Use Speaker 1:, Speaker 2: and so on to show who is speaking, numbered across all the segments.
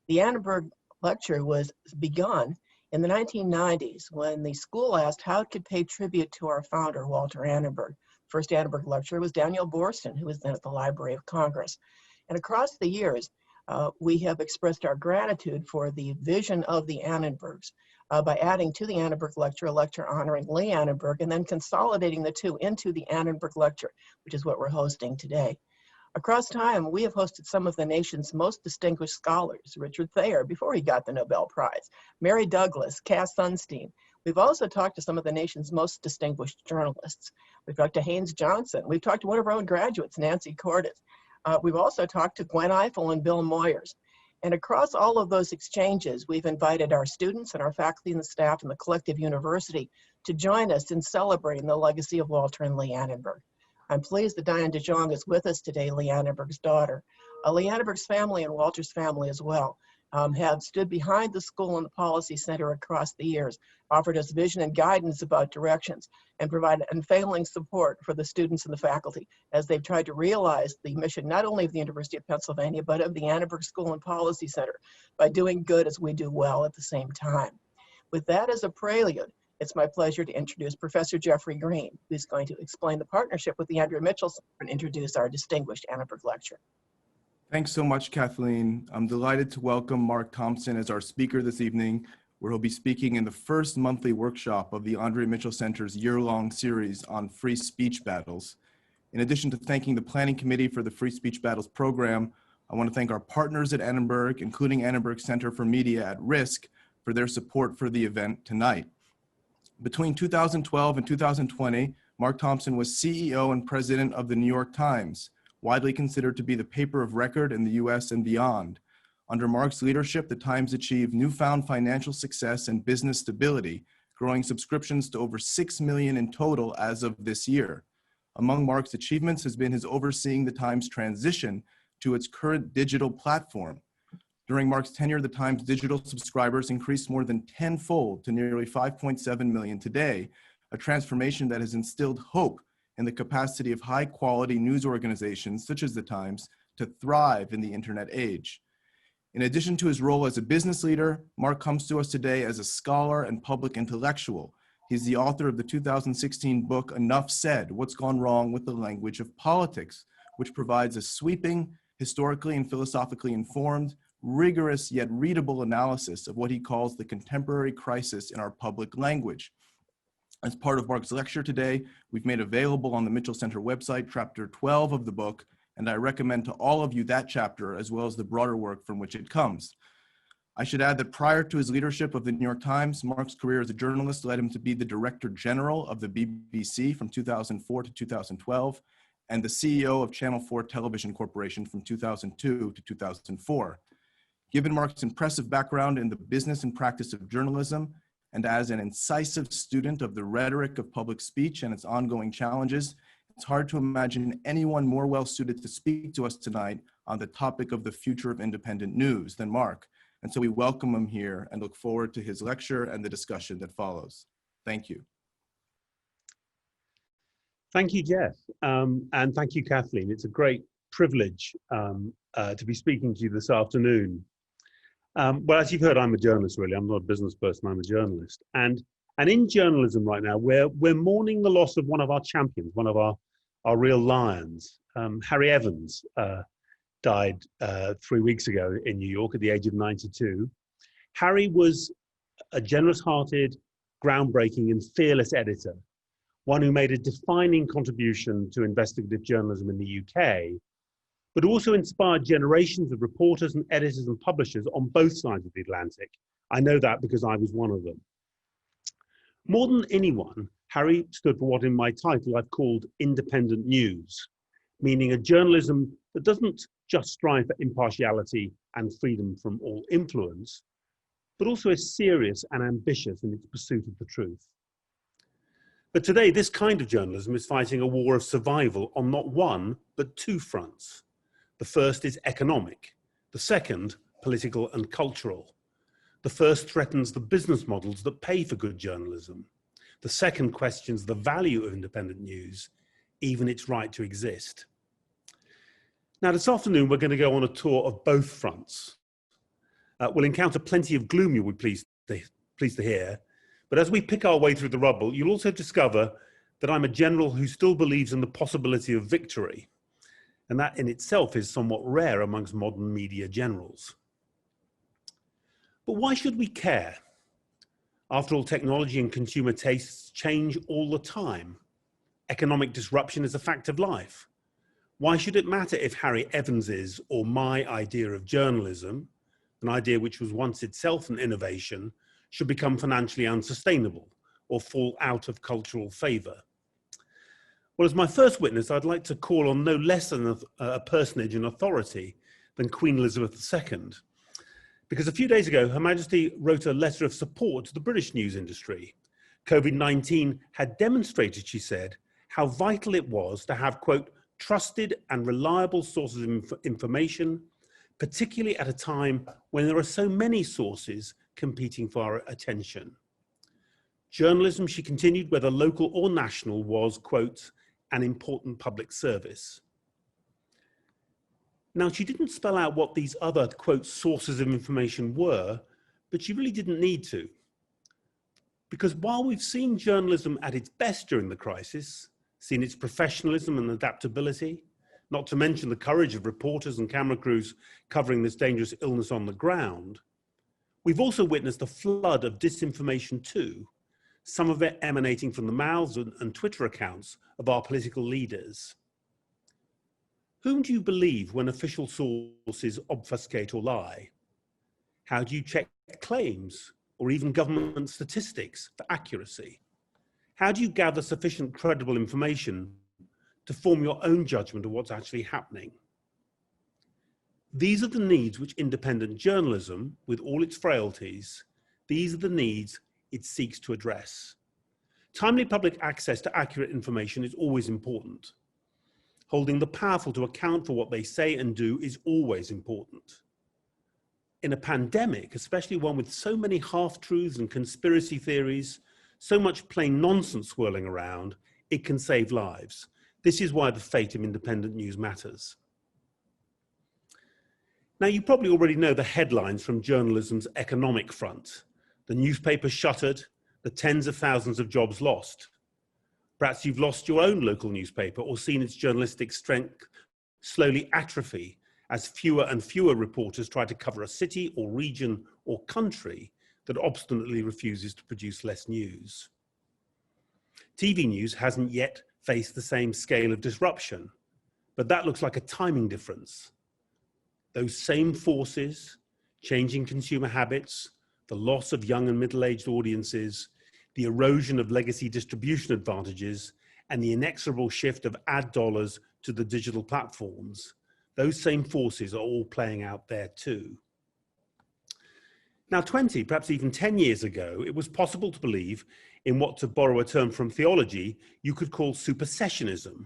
Speaker 1: The Annenberg Lecture was begun in the 1990s when the school asked how it could pay tribute to our founder, Walter Annenberg. First Annenberg Lecturer was Daniel Boorstin, who was then at the Library of Congress. And across the years, we have expressed our gratitude for the vision of the Annenbergs by adding to the Annenberg Lecture a lecture honoring Lee Annenberg and then consolidating the two into the Annenberg Lecture, which is what we're hosting today. Across time, we have hosted some of the nation's most distinguished scholars, Richard Thayer, before he got the Nobel Prize, Mary Douglas, Cass Sunstein. We've also talked to some of the nation's most distinguished journalists. We've talked to Haynes Johnson. We've talked to one of our own graduates, Nancy Cordes. We've also talked to Gwen Eiffel and Bill Moyers. And across all of those exchanges, we've invited our students and our faculty and the staff and the collective university to join us in celebrating the legacy of Walter and Lee Annenberg. I'm pleased that Diane DeJong is with us today, Lee Annenberg's daughter. Lee Annenberg's family and Walter's family as well have stood behind the school and the policy center across the years, offered us vision and guidance about directions, and provided unfailing support for the students and the faculty as they've tried to realize the mission not only of the University of Pennsylvania, but of the Annenberg School and Policy Center by doing good as we do well at the same time. With that as a prelude, it's my pleasure to introduce Professor Jeffrey Green, who's going to explain the partnership with the Andrea Mitchell Center and introduce our distinguished Annenberg Lecture.
Speaker 2: Thanks so much, Kathleen. I'm delighted to welcome Mark Thompson as our speaker this evening, where he'll be speaking in the first monthly workshop of the Andrea Mitchell Center's year-long series on free speech battles. In addition to thanking the Planning Committee for the Free Speech Battles program, I want to thank our partners at Annenberg, including Annenberg Center for Media at Risk, for their support for the event tonight. Between 2012 and 2020, Mark Thompson was CEO and president of the New York Times, widely considered to be the paper of record in the US and beyond. Under Mark's leadership, the Times achieved newfound financial success and business stability, growing subscriptions to over 6 million in total as of this year. Among Mark's achievements has been his overseeing the Times' transition to its current digital platform. During Mark's tenure, the Times' digital subscribers increased more than tenfold to nearly 5.7 million today, a transformation that has instilled hope in the capacity of high-quality news organizations such as the Times to thrive in the internet age. In addition to his role as a business leader, Mark comes to us today as a scholar and public intellectual. He's the author of the 2016 book, Enough Said: What's Gone Wrong with the Language of Politics, which provides a sweeping, historically and philosophically informed, rigorous yet readable analysis of what he calls the contemporary crisis in our public language. As part of Mark's lecture today, we've made available on the Mitchell Center website chapter 12 of the book, and I recommend to all of you that chapter as well as the broader work from which it comes. I should add that prior to his leadership of the New York Times, Mark's career as a journalist led him to be the Director General of the BBC from 2004 to 2012, and the CEO of Channel 4 Television Corporation from 2002 to 2004. Given Mark's impressive background in the business and practice of journalism, and as an incisive student of the rhetoric of public speech and its ongoing challenges, it's hard to imagine anyone more well-suited to speak to us tonight on the topic of the future of independent news than Mark. And so we welcome him here and look forward to his lecture and the discussion that follows. Thank you.
Speaker 3: Thank you, Jeff. And thank you, Kathleen. It's a great privilege to be speaking to you this afternoon. Well, as you've heard, I'm a journalist, really. I'm not a business person, I'm a journalist. And in journalism right now, we're mourning the loss of one of our champions, one of our real lions. Harry Evans died 3 weeks ago in New York at the age of 92. Harry was a generous-hearted, groundbreaking and fearless editor, one who made a defining contribution to investigative journalism in the UK, but also inspired generations of reporters and editors and publishers on both sides of the Atlantic. I know that because I was one of them. More than anyone, Harry stood for what in my title I've called independent news, meaning a journalism that doesn't just strive for impartiality and freedom from all influence, but also is serious and ambitious in its pursuit of the truth. But today, this kind of journalism is fighting a war of survival on not one, but two fronts. The first is economic, the second, political and cultural. The first threatens the business models that pay for good journalism. The second questions the value of independent news, even its right to exist. Now, this afternoon, we're going to go on a tour of both fronts. We'll encounter plenty of gloom, you'll be pleased to hear. But as we pick our way through the rubble, you'll also discover that I'm a general who still believes in the possibility of victory. And that in itself is somewhat rare amongst modern media generals. But why should we care? After all, technology and consumer tastes change all the time. Economic disruption is a fact of life. Why should it matter if Harry Evans's or my idea of journalism, an idea which was once itself an innovation, should become financially unsustainable or fall out of cultural favor? Well, as my first witness, I'd like to call on no less than a personage in authority than Queen Elizabeth II. Because a few days ago, Her Majesty wrote a letter of support to the British news industry. COVID-19 had demonstrated, she said, how vital it was to have, quote, trusted and reliable sources of information, particularly at a time when there are so many sources competing for our attention. Journalism, she continued, whether local or national, was, quote, an important public service. Now, she didn't spell out what these other, quote, sources of information were, but she really didn't need to. Because while we've seen journalism at its best during the crisis, seen its professionalism and adaptability, not to mention the courage of reporters and camera crews covering this dangerous illness on the ground, we've also witnessed a flood of disinformation too, some of it emanating from the mouths and Twitter accounts of our political leaders. Whom do you believe when official sources obfuscate or lie? How do you check claims or even government statistics for accuracy? How do you gather sufficient credible information to form your own judgment of what's actually happening? These are the needs which independent journalism, with all its frailties, these are the needs it seeks to address. Timely public access to accurate information is always important. Holding the powerful to account for what they say and do is always important. In a pandemic, especially one with so many half-truths and conspiracy theories, so much plain nonsense swirling around, it can save lives. This is why the fate of independent news matters. Now, you probably already know the headlines from journalism's economic front. The newspaper shuttered, the tens of thousands of jobs lost. Perhaps you've lost your own local newspaper or seen its journalistic strength slowly atrophy as fewer and fewer reporters try to cover a city or region or country that obstinately refuses to produce less news. TV news hasn't yet faced the same scale of disruption, but that looks like a timing difference. Those same forces, changing consumer habits, the loss of young and middle-aged audiences, the erosion of legacy distribution advantages, and the inexorable shift of ad dollars to the digital platforms, those same forces are all playing out there too. Now, 20, perhaps even 10 years ago, it was possible to believe in what, to borrow a term from theology, you could call supersessionism,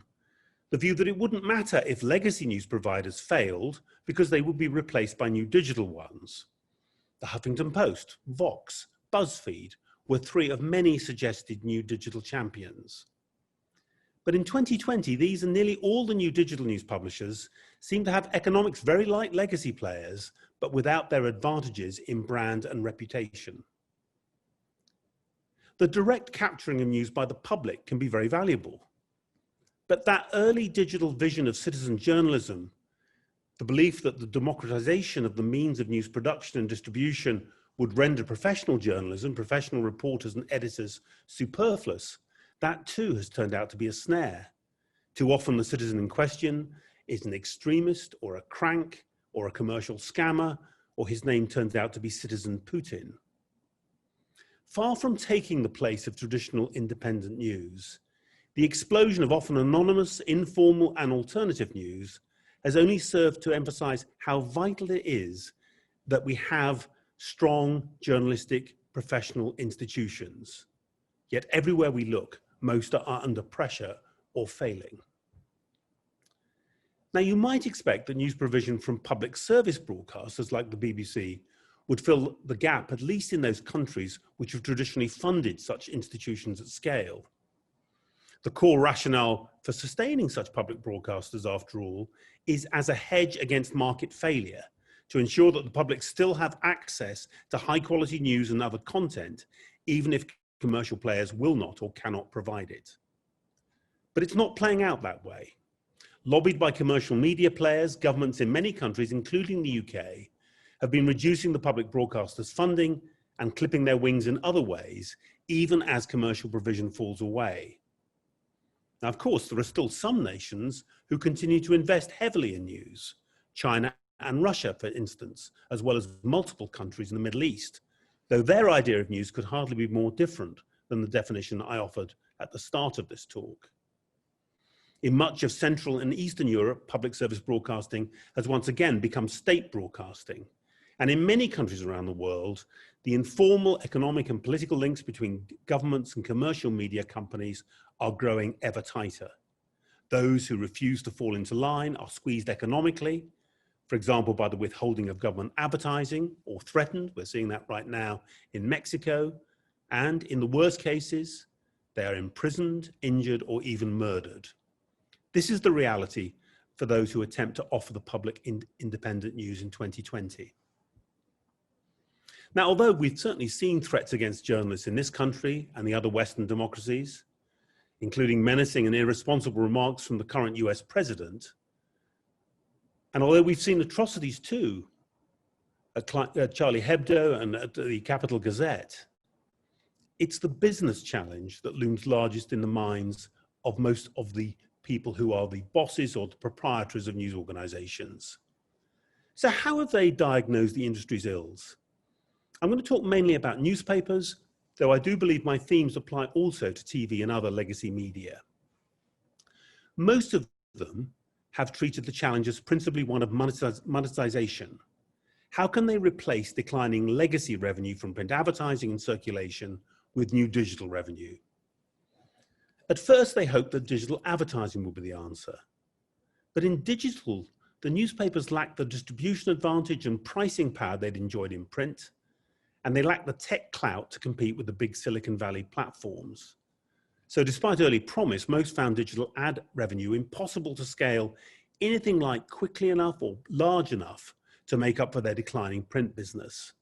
Speaker 3: the view that it wouldn't matter if legacy news providers failed because they would be replaced by new digital ones. The Huffington Post, Vox, BuzzFeed were three of many suggested new digital champions. But in 2020, these and nearly all the new digital news publishers seem to have economics very like legacy players, but without their advantages in brand and reputation. The direct capturing of news by the public can be very valuable. But that early digital vision of citizen journalism, the belief that the democratization of the means of news production and distribution would render professional journalism, professional reporters and editors superfluous, that too has turned out to be a snare. Too often the citizen in question is an extremist or a crank or a commercial scammer, or his name turns out to be Citizen Putin. Far from taking the place of traditional independent news, the explosion of often anonymous, informal and alternative news has only served to emphasize how vital it is that we have strong journalistic professional institutions. Yet everywhere we look, most are under pressure or failing. Now, you might expect that news provision from public service broadcasters like the BBC would fill the gap, at least in those countries which have traditionally funded such institutions at scale. The core rationale for sustaining such public broadcasters, after all, is as a hedge against market failure, to ensure that the public still have access to high quality news and other content, even if commercial players will not or cannot provide it. But it's not playing out that way. Lobbied by commercial media players, governments in many countries, including the UK, have been reducing the public broadcasters' funding and clipping their wings in other ways, even as commercial provision falls away. Now, of course, there are still some nations who continue to invest heavily in news. China and Russia, for instance, as well as multiple countries in the Middle East, though their idea of news could hardly be more different than the definition I offered at the start of this talk. In much of Central and Eastern Europe, public service broadcasting has once again become state broadcasting. And in many countries around the world, the informal economic and political links between governments and commercial media companies are growing ever tighter. Those who refuse to fall into line are squeezed economically, for example, by the withholding of government advertising, or threatened. We're seeing that right now in Mexico. And in the worst cases, they are imprisoned, injured, or even murdered. This is the reality for those who attempt to offer the public independent news in 2020. Now, although we've certainly seen threats against journalists in this country and the other Western democracies, including menacing and irresponsible remarks from the current US president, and although we've seen atrocities too at Charlie Hebdo and at the Capital Gazette, it's the business challenge that looms largest in the minds of most of the people who are the bosses or the proprietaries of news organizations. So how have they diagnosed the industry's ills? I'm going to talk mainly about newspapers, though I do believe my themes apply also to TV and other legacy media. Most of them have treated the challenge as principally one of monetization. How can they replace declining legacy revenue from print advertising and circulation with new digital revenue? At first, they hoped that digital advertising would be the answer. But in digital, the newspapers lacked the distribution advantage and pricing power they'd enjoyed in print, and they lacked the tech clout to compete with the big Silicon Valley platforms. So despite early promise, most found digital ad revenue impossible to scale anything like quickly enough or large enough to make up for their declining print business.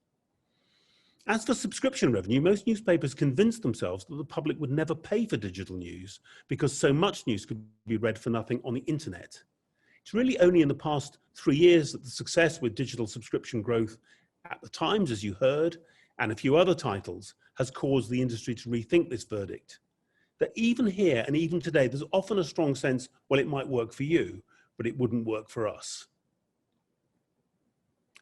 Speaker 3: As for subscription revenue, most newspapers convinced themselves that the public would never pay for digital news because so much news could be read for nothing on the internet. It's really only in the past 3 years that the success with digital subscription growth at the Times, as you heard, and a few other titles, has caused the industry to rethink this verdict. That even here and even today, there's often a strong sense, well, it might work for you, but it wouldn't work for us.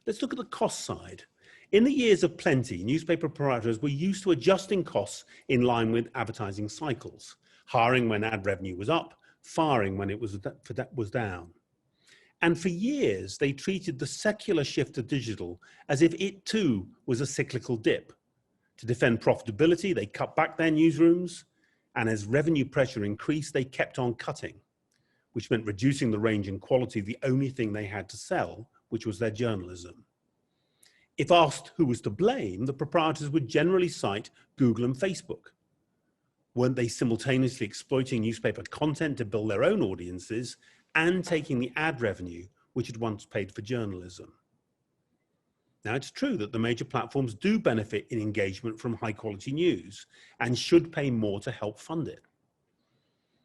Speaker 3: Let's look at the cost side. In the years of plenty, newspaper proprietors were used to adjusting costs in line with advertising cycles, hiring when ad revenue was up, firing when it was down. And for years, they treated the secular shift to digital as if it too was a cyclical dip. To defend profitability, they cut back their newsrooms, and as revenue pressure increased, they kept on cutting, which meant reducing the range and quality of the only thing they had to sell, which was their journalism. If asked who was to blame, the proprietors would generally cite Google and Facebook. Weren't they simultaneously exploiting newspaper content to build their own audiences and taking the ad revenue which had once paid for journalism? Now, it's true that the major platforms do benefit in engagement from high quality news and should pay more to help fund it.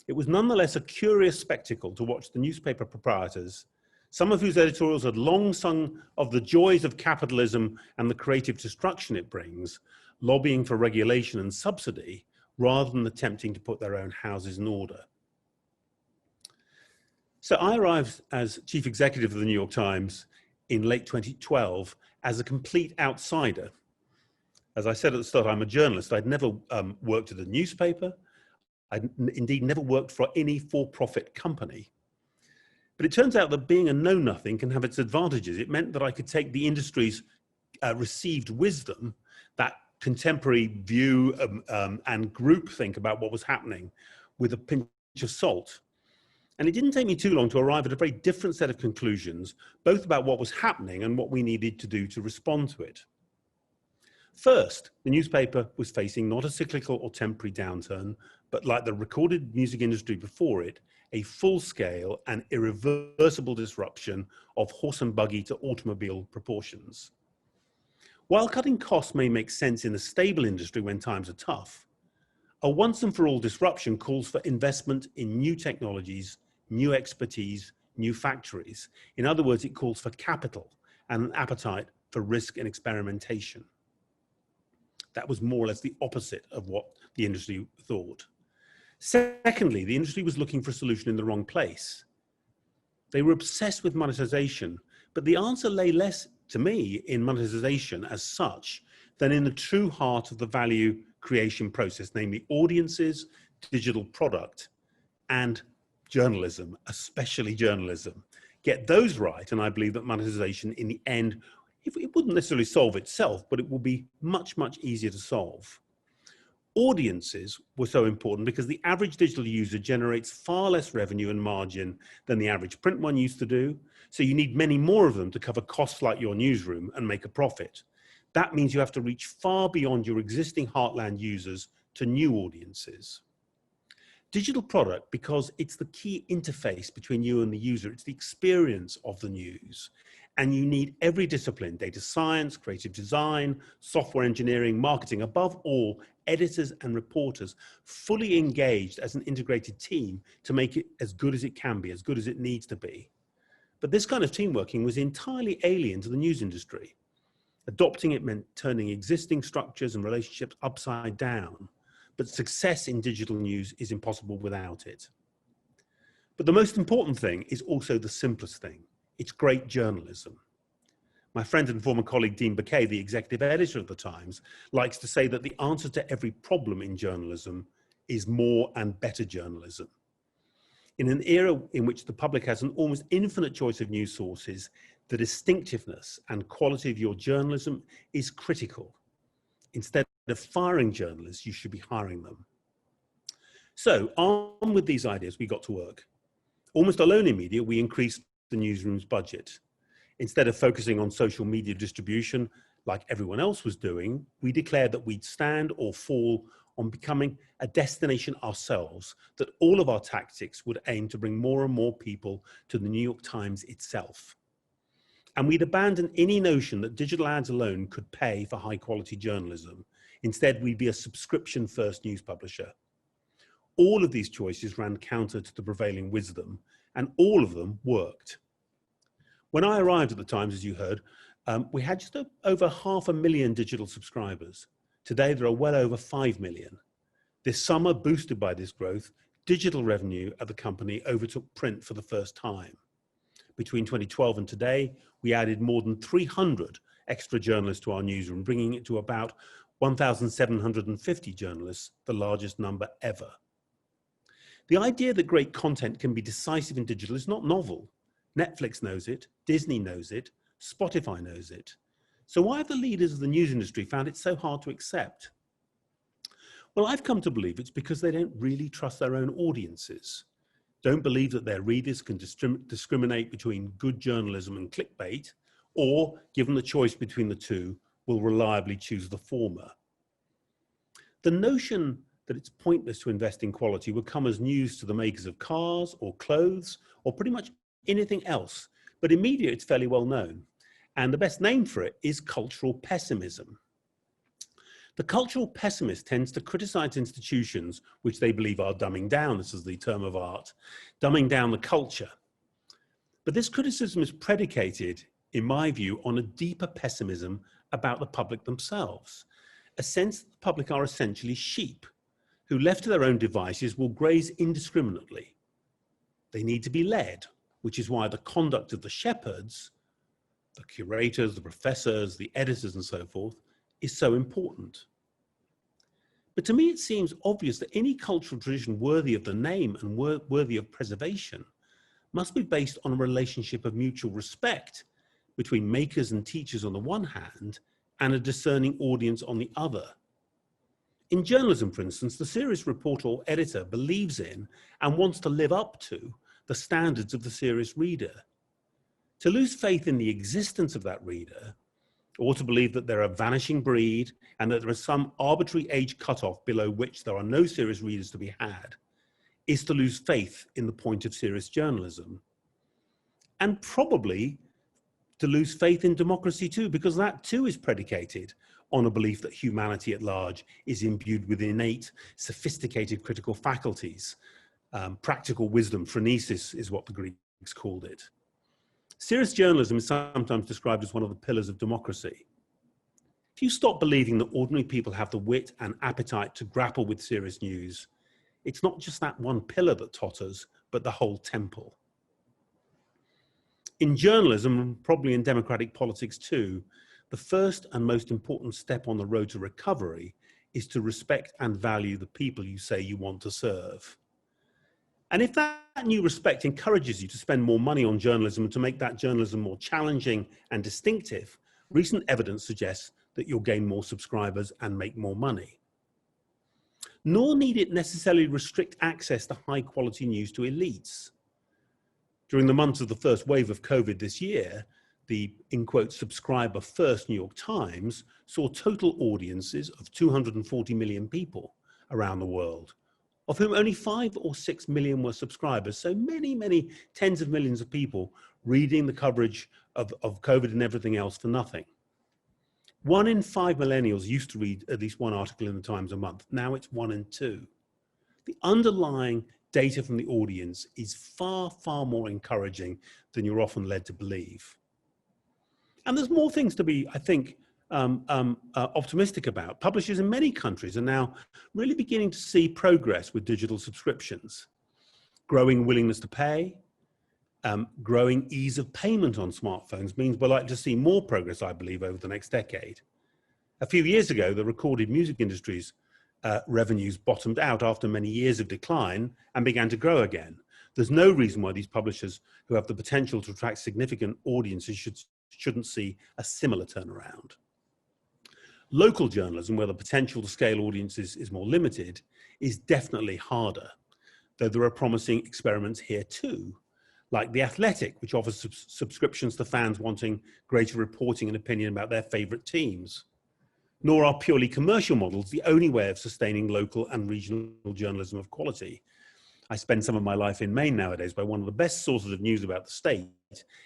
Speaker 3: It was nonetheless a curious spectacle to watch the newspaper proprietors, some of whose editorials had long sung of the joys of capitalism and the creative destruction it brings, lobbying for regulation and subsidy rather than attempting to put their own houses in order. So I arrived as chief executive of the New York Times in late 2012 as a complete outsider. As I said at the start, I'm a journalist. I'd never worked at a newspaper. I'd indeed never worked for any for-profit company. But it turns out that being a know-nothing can have its advantages. It meant that I could take the industry's received wisdom, that contemporary view and groupthink about what was happening, with a pinch of salt. And it didn't take me too long to arrive at a very different set of conclusions, both about what was happening and what we needed to do to respond to it. First, the newspaper was facing not a cyclical or temporary downturn, but like the recorded music industry before it, a full-scale and irreversible disruption of horse and buggy to automobile proportions. While cutting costs may make sense in a stable industry when times are tough, a once and for all disruption calls for investment in new technologies, new expertise, new factories. In other words, it calls for capital and an appetite for risk and experimentation. That was more or less the opposite of what the industry thought. Secondly, the industry was looking for a solution in the wrong place. They were obsessed with monetization, but the answer lay less, to me, in monetization as such than in the true heart of the value creation process, namely audiences, digital product, and journalism, especially journalism. Get those right, and I believe that monetization in the end, it wouldn't necessarily solve itself, but it will be much, much easier to solve. Audiences were so important because the average digital user generates far less revenue and margin than the average print one used to do. So you need many more of them to cover costs like your newsroom and make a profit. That means you have to reach far beyond your existing heartland users to new audiences. Digital product, because it's the key interface between you and the user, it's the experience of the news. And you need every discipline, data science, creative design, software engineering, marketing, above all, editors and reporters fully engaged as an integrated team to make it as good as it can be, as good as it needs to be. But this kind of team working was entirely alien to the news industry. Adopting it meant turning existing structures and relationships upside down. But success in digital news is impossible without it. But the most important thing is also the simplest thing. It's great journalism. My friend and former colleague Dean Baquet, the executive editor of The Times, likes to say that the answer to every problem in journalism is more and better journalism. In an era in which the public has an almost infinite choice of news sources, the distinctiveness and quality of your journalism is critical. Instead of firing journalists, you should be hiring them. So, armed with these ideas, we got to work. Almost alone in media, we increased the newsroom's budget. Instead of focusing on social media distribution like everyone else was doing, we declared that we'd stand or fall on becoming a destination ourselves, that all of our tactics would aim to bring more and more people to the New York Times itself. And we'd abandon any notion that digital ads alone could pay for high quality journalism. Instead, we'd be a subscription first news publisher. All of these choices ran counter to the prevailing wisdom, and all of them worked. When I arrived at the Times, as you heard, we had just over 500,000 digital subscribers. Today, there are well over 5 million. This summer, boosted by this growth, digital revenue at the company overtook print for the first time. Between 2012 and today, we added more than 300 extra journalists to our newsroom, bringing it to about 1,750 journalists, the largest number ever. The idea that great content can be decisive in digital is not novel. Netflix knows it, Disney knows it, Spotify knows it. So why have the leaders of the news industry found it so hard to accept? Well, I've come to believe it's because they don't really trust their own audiences, don't believe that their readers can discriminate between good journalism and clickbait, or, given the choice between the two, will reliably choose the former. The notion that it's pointless to invest in quality would come as news to the makers of cars or clothes or pretty much anything else. But in media, it's fairly well known. And the best name for it is cultural pessimism. The cultural pessimist tends to criticize institutions which they believe are dumbing down, this is the term of art, dumbing down the culture. But this criticism is predicated, in my view, on a deeper pessimism about the public themselves. A sense that the public are essentially sheep, who left to their own devices will graze indiscriminately. They need to be led, which is why the conduct of the shepherds, the curators, the professors, the editors, and so forth, is so important. But to me, it seems obvious that any cultural tradition worthy of the name and worthy of preservation must be based on a relationship of mutual respect between makers and teachers on the one hand, and a discerning audience on the other. In journalism, for instance, the serious reporter or editor believes in and wants to live up to the standards of the serious reader. To lose faith in the existence of that reader, or to believe that they're a vanishing breed and that there is some arbitrary age cutoff below which there are no serious readers to be had, is to lose faith in the point of serious journalism. And probably to lose faith in democracy too, because that too is predicated on a belief that humanity at large is imbued with innate, sophisticated critical faculties. Practical wisdom, phronesis is what the Greeks called it. Serious journalism is sometimes described as one of the pillars of democracy. If you stop believing that ordinary people have the wit and appetite to grapple with serious news, it's not just that one pillar that totters, but the whole temple. In journalism, and probably in democratic politics too, the first and most important step on the road to recovery is to respect and value the people you say you want to serve. And if that new respect encourages you to spend more money on journalism and to make that journalism more challenging and distinctive, recent evidence suggests that you'll gain more subscribers and make more money. Nor need it necessarily restrict access to high quality news to elites. During the months of the first wave of COVID this year, the, in quote, subscriber first New York Times saw total audiences of 240 million people around the world, of whom only 5 or 6 million were subscribers. So many tens of millions of people reading the coverage of COVID and everything else for nothing. 1 in 5 millennials used to read at least one article in the Times a month. Now it's 1 in 2. The underlying data from the audience is far, far more encouraging than you're often led to believe. And there's more things to be, I think, optimistic about. Publishers in many countries are now really beginning to see progress with digital subscriptions, growing willingness to pay, growing ease of payment on smartphones means we're likely to see more progress, I believe, over the next decade. A few years ago, the recorded music industry's revenues bottomed out after many years of decline and began to grow again. There's no reason why these publishers who have the potential to attract significant audiences shouldn't see a similar turnaround. Local journalism, where the potential to scale audiences is more limited, is definitely harder, though there are promising experiments here too, like The Athletic, which offers subscriptions to fans wanting greater reporting and opinion about their favorite teams. Nor are purely commercial models the only way of sustaining local and regional journalism of quality. I spend some of my life in Maine nowadays, where one of the best sources of news about the state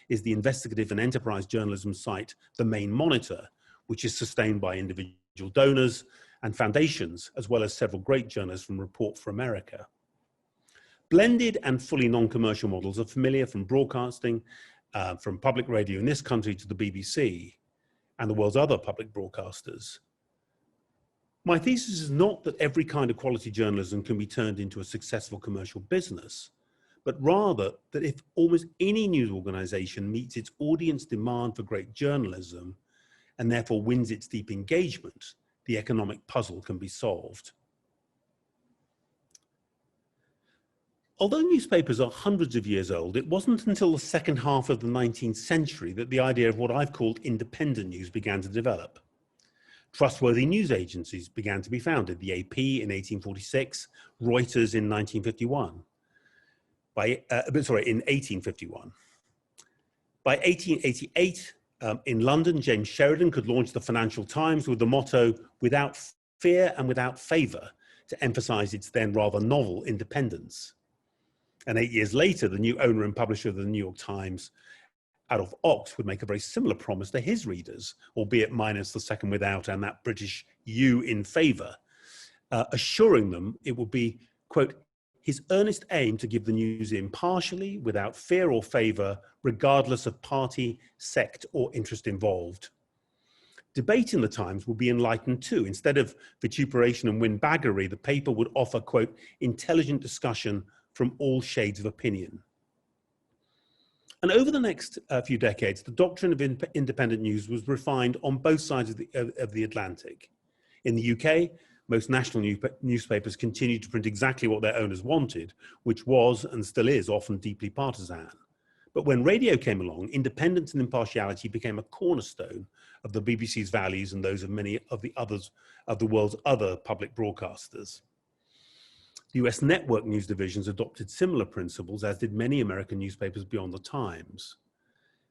Speaker 3: is the investigative and enterprise journalism site, the Maine Monitor, which is sustained by individual donors and foundations, as well as several great journalists from Report for America. Blended and fully non-commercial models are familiar from broadcasting, from public radio in this country to the BBC and the world's other public broadcasters. My thesis is not that every kind of quality journalism can be turned into a successful commercial business, but rather that if almost any news organization meets its audience demand for great journalism and therefore wins its deep engagement, the economic puzzle can be solved. Although newspapers are hundreds of years old, it wasn't until the second half of the 19th century that the idea of what I've called independent news began to develop. Trustworthy news agencies began to be founded, the AP in 1846, Reuters in 1851. By 1888, in London, James Sheridan could launch the Financial Times with the motto, "Without fear and without favor," to emphasize its then rather novel independence. And 8 years later, the new owner and publisher of the New York Times, Adolph Ox, would make a very similar promise to his readers, albeit minus the second without and that British "you" in favor, assuring them it would be, quote, his earnest aim to give the news impartially, without fear or favor, regardless of party, sect, or interest involved. Debate in the Times would be enlightened too. Instead of vituperation and windbaggery, the paper would offer, quote, intelligent discussion from all shades of opinion. And over the next few decades, the doctrine of independent news was refined on both sides of the Atlantic. In the UK, most national newspapers continued to print exactly what their owners wanted, which was and still is often deeply partisan. But when radio came along, independence and impartiality became a cornerstone of the BBC's values and those of many of the world's other public broadcasters. The US network news divisions adopted similar principles, as did many American newspapers beyond the Times.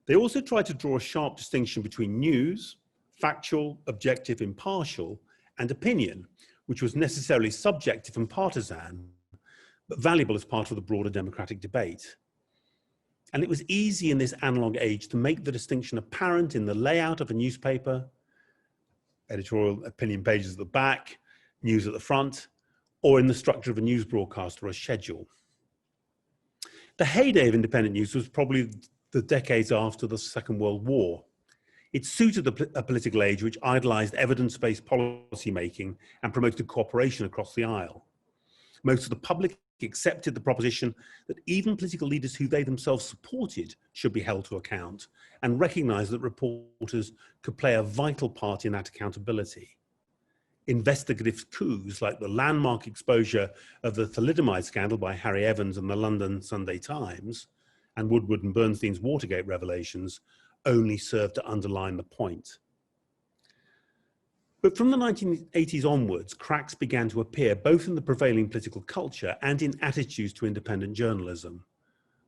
Speaker 3: They also tried to draw a sharp distinction between news, factual, objective, impartial, and opinion, which was necessarily subjective and partisan, but valuable as part of the broader democratic debate. And it was easy in this analog age to make the distinction apparent in the layout of a newspaper, editorial opinion pages at the back, news at the front, or in the structure of a news broadcast or a schedule. The heyday of independent news was probably the decades after the Second World War. It suited a political age which idolized evidence-based policy making and promoted cooperation across the aisle. Most of the public accepted the proposition that even political leaders who they themselves supported should be held to account, and recognized that reporters could play a vital part in that accountability. Investigative coups like the landmark exposure of the thalidomide scandal by Harry Evans and the London Sunday Times, and Woodward and Bernstein's Watergate revelations, only served to underline the point. But from the 1980s onwards, cracks began to appear both in the prevailing political culture and in attitudes to independent journalism.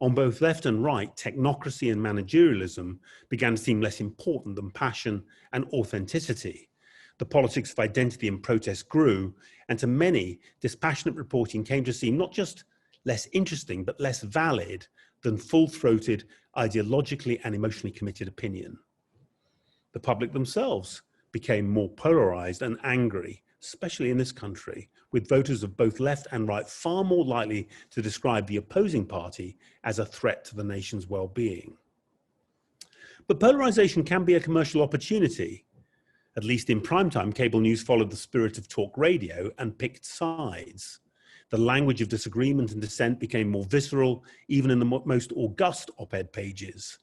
Speaker 3: On both left and right, technocracy and managerialism began to seem less important than passion and authenticity. The politics of identity and protest grew, and to many, dispassionate reporting came to seem not just less interesting, but less valid than full-throated, ideologically and emotionally committed opinion. The public themselves became more polarized and angry, especially in this country, with voters of both left and right far more likely to describe the opposing party as a threat to the nation's well-being. But polarization can be a commercial opportunity. At least in primetime, cable news followed the spirit of talk radio and picked sides. The language of disagreement and dissent became more visceral, even in the most august op-ed pages.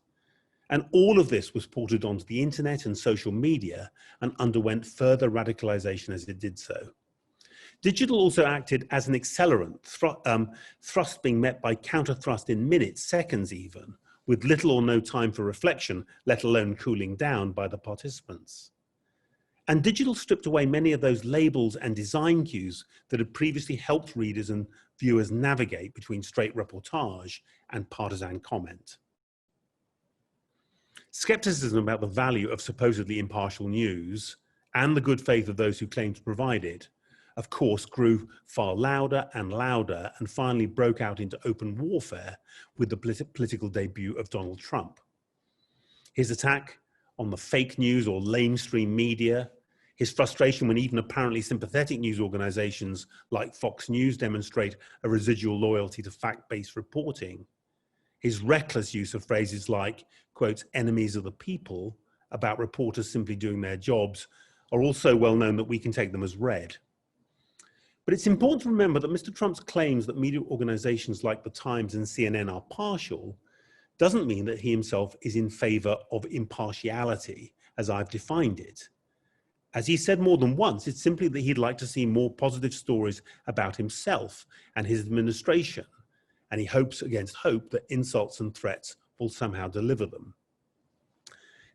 Speaker 3: And all of this was ported onto the internet and social media and underwent further radicalization as it did so. Digital also acted as an accelerant, thrust being met by counter-thrust in minutes, seconds even, with little or no time for reflection, let alone cooling down by the participants. And digital stripped away many of those labels and design cues that had previously helped readers and viewers navigate between straight reportage and partisan comment. Skepticism about the value of supposedly impartial news and the good faith of those who claim to provide it, of course, grew far louder and finally broke out into open warfare with the political debut of Donald Trump. His attack on the fake news or lamestream media, his frustration when even apparently sympathetic news organizations like Fox News demonstrate a residual loyalty to fact-based reporting, his reckless use of phrases like, quote, enemies of the people, about reporters simply doing their jobs, are also well known that we can take them as read. But it's important to remember that Mr. Trump's claims that media organizations like the Times and CNN are partial doesn't mean that he himself is in favor of impartiality, as I've defined it. As he said more than once, it's simply that he'd like to see more positive stories about himself and his administration, and he hopes against hope that insults and threats will somehow deliver them.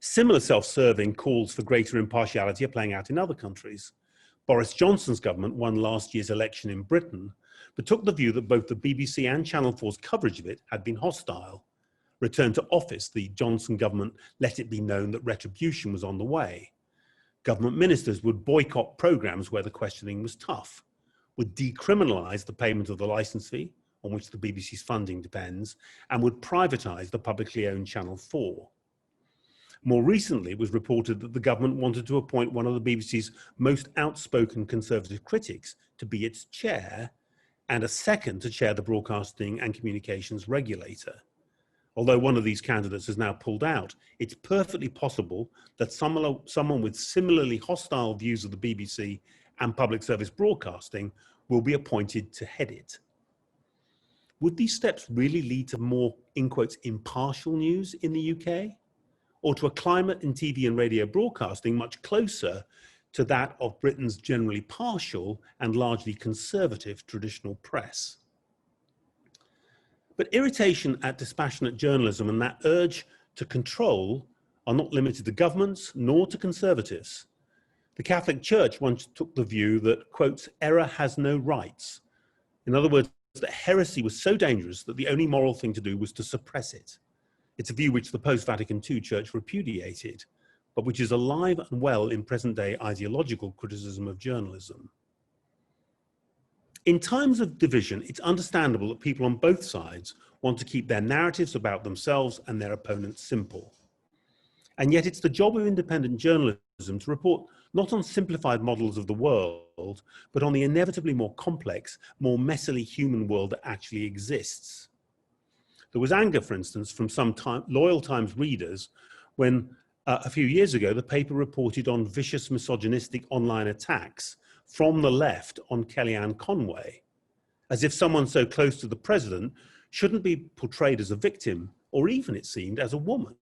Speaker 3: Similar self-serving calls for greater impartiality are playing out in other countries. Boris Johnson's government won last year's election in Britain, but took the view that both the BBC and Channel 4's coverage of it had been hostile. Returned to office, the Johnson government let it be known that retribution was on the way. Government ministers would boycott programmes where the questioning was tough, would decriminalise the payment of the licence fee, on which the BBC's funding depends, and would privatise the publicly owned Channel 4. More recently, it was reported that the government wanted to appoint one of the BBC's most outspoken conservative critics to be its chair, and a second to chair the broadcasting and communications regulator. Although one of these candidates has now pulled out, it's perfectly possible that someone with similarly hostile views of the BBC and public service broadcasting will be appointed to head it. Would these steps really lead to more, in quotes, impartial news in the UK? Or to a climate in TV and radio broadcasting much closer to that of Britain's generally partial and largely conservative traditional press? But irritation at dispassionate journalism and that urge to control are not limited to governments nor to conservatives. The Catholic Church once took the view that, quote, error has no rights. In other words, that heresy was so dangerous that the only moral thing to do was to suppress it. It's a view which the post-Vatican II Church repudiated. but which is alive and well in present-day ideological criticism of journalism. In times of division, it's understandable that people on both sides want to keep their narratives about themselves and their opponents simple. And yet it's the job of independent journalism to report not on simplified models of the world, but on the inevitably more complex, more messily human world that actually exists. There was anger, for instance, from some loyal Times readers when a few years ago, the paper reported on vicious misogynistic online attacks from the left on Kellyanne Conway, as if someone so close to the president shouldn't be portrayed as a victim, or even, it seemed, as a woman.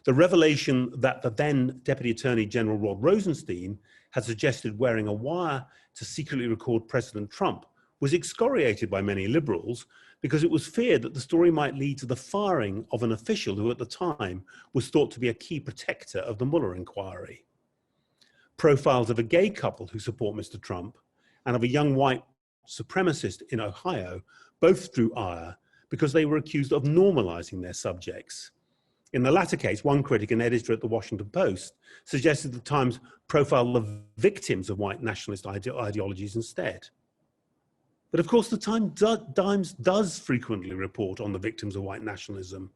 Speaker 3: The revelation that the then Deputy Attorney General Rod Rosenstein had suggested wearing a wire to secretly record President Trump was excoriated by many liberals because it was feared that the story might lead to the firing of an official who at the time was thought to be a key protector of the Mueller inquiry. Profiles of a gay couple who support Mr. Trump and of a young white supremacist in Ohio both drew ire because they were accused of normalizing their subjects. In the latter case, one critic and editor at the Washington Post suggested the Times profile the victims of white nationalist ideologies instead. But of course, the Times does frequently report on the victims of white nationalism,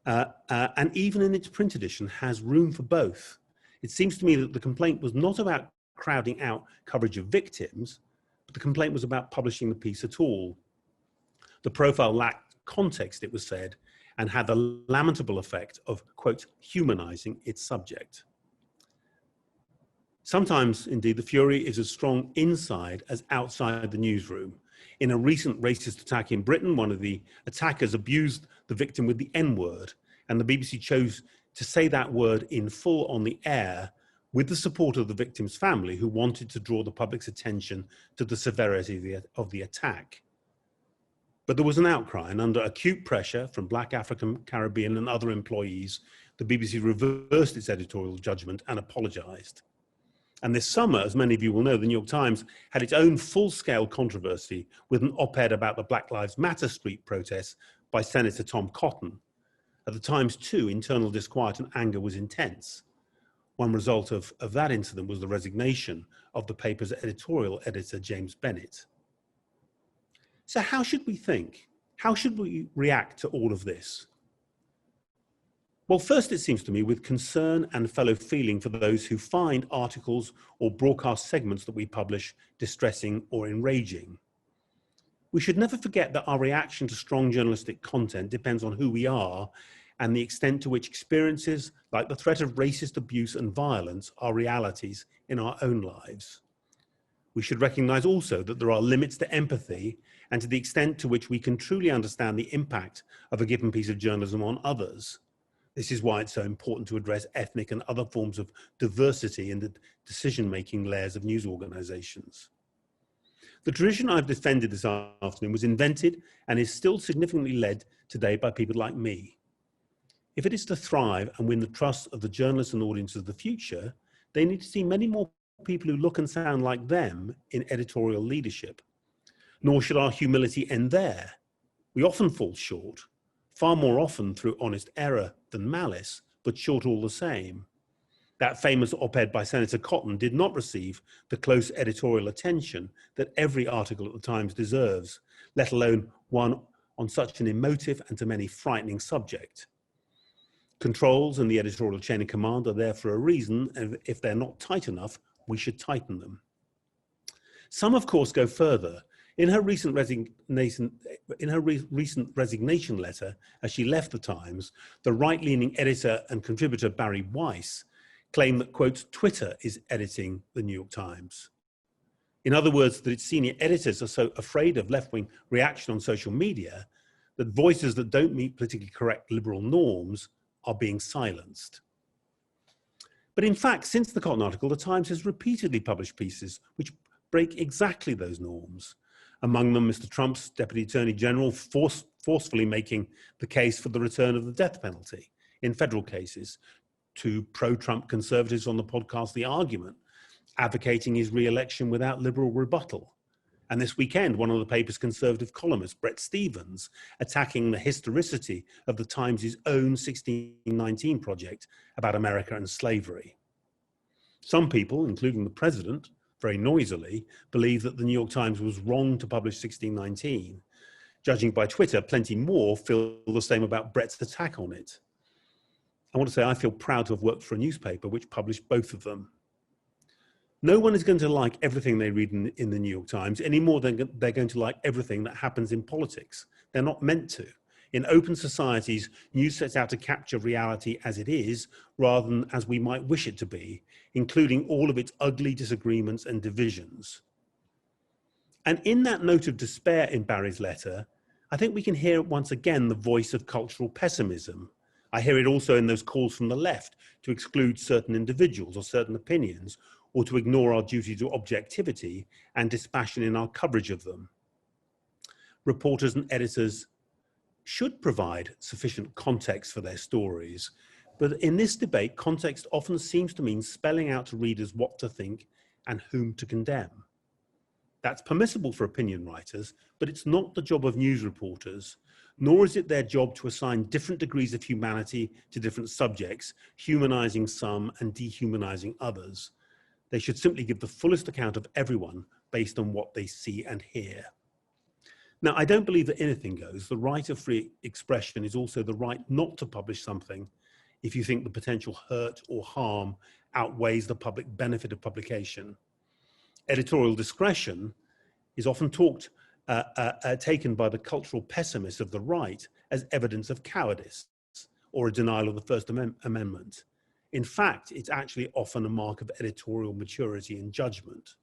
Speaker 3: and even in its print edition has room for both. It seems to me that the complaint was not about crowding out coverage of victims, but the complaint was about publishing the piece at all. The profile lacked context, it was said, and had the lamentable effect of, quote, humanizing its subject. Sometimes, indeed, the fury is as strong inside as outside the newsroom. In a recent racist attack in Britain, one of the attackers abused the victim with the N-word, and the BBC chose to say that word in full on the air with the support of the victim's family, who wanted to draw the public's attention to the severity of the attack. But there was an outcry, and under acute pressure from Black, African, Caribbean and other employees, the BBC reversed its editorial judgment and apologized. And this summer, as many of you will know, the New York Times had its own full-scale controversy with an op-ed about the Black Lives Matter street protests by Senator Tom Cotton. At the Times, too, internal disquiet and anger was intense. One result of that incident was the resignation of the paper's editorial editor, James Bennett. So how should we think? How should we react to all of this? Well, first, it seems to me with concern and fellow feeling for those who find articles or broadcast segments that we publish distressing or enraging. We should never forget that our reaction to strong journalistic content depends on who we are and the extent to which experiences like the threat of racist abuse and violence are realities in our own lives. We should recognize also that there are limits to empathy and to the extent to which we can truly understand the impact of a given piece of journalism on others. This is why it's so important to address ethnic and other forms of diversity in the decision-making layers of news organizations. The tradition I've defended this afternoon was invented and is still significantly led today by people like me. If it is to thrive and win the trust of the journalists and audience of the future, they need to see many more people who look and sound like them in editorial leadership. Nor should our humility end there. We often fall short, far more often through honest error than malice, but short all the same. That famous op-ed by Senator Cotton did not receive the close editorial attention that every article at the Times deserves, let alone one on such an emotive and to many frightening subject. Controls and the editorial chain of command are there for a reason, and if they're not tight enough, we should tighten them. Some, of course, go further. In her recent resignation letter, as she left the Times, the right-leaning editor and contributor Barry Weiss claimed that, quote, Twitter is editing the New York Times. In other words, that its senior editors are so afraid of left-wing reaction on social media that voices that don't meet politically correct liberal norms are being silenced. But in fact, since the Cotton article, the Times has repeatedly published pieces which break exactly those norms. Among them, Mr. Trump's Deputy Attorney General forcefully making the case for the return of the death penalty in federal cases, to pro-Trump conservatives on the podcast The Argument, advocating his re-election without liberal rebuttal, And this weekend, one of the paper's conservative columnists, Bret Stephens, attacking the historicity of the Times' own 1619 project about America and slavery. Some people, including the president, very noisily, believe that the New York Times was wrong to publish 1619. Judging by Twitter, plenty more feel the same about Bret's attack on it. I want to say I feel proud to have worked for a newspaper which published both of them. No one is going to like everything they read in the New York Times any more than they're going to like everything that happens in politics. They're not meant to. In open societies, news sets out to capture reality as it is, rather than as we might wish it to be, including all of its ugly disagreements and divisions. And in that note of despair in Barry's letter, I think we can hear once again the voice of cultural pessimism. I hear it also in those calls from the left to exclude certain individuals or certain opinions, or to ignore our duty to objectivity and dispassion in our coverage of them. Reporters and editors should provide sufficient context for their stories, but in this debate, context often seems to mean spelling out to readers what to think and whom to condemn. That's permissible for opinion writers, but it's not the job of news reporters, nor is it their job to assign different degrees of humanity to different subjects, humanizing some and dehumanizing others. They should simply give the fullest account of everyone based on what they see and hear. Now, I don't believe that anything goes. The right of free expression is also the right not to publish something if you think the potential hurt or harm outweighs the public benefit of publication. Editorial discretion is often taken by the cultural pessimists of the right as evidence of cowardice or a denial of the First Amendment. In fact, it's actually often a mark of editorial maturity and judgment.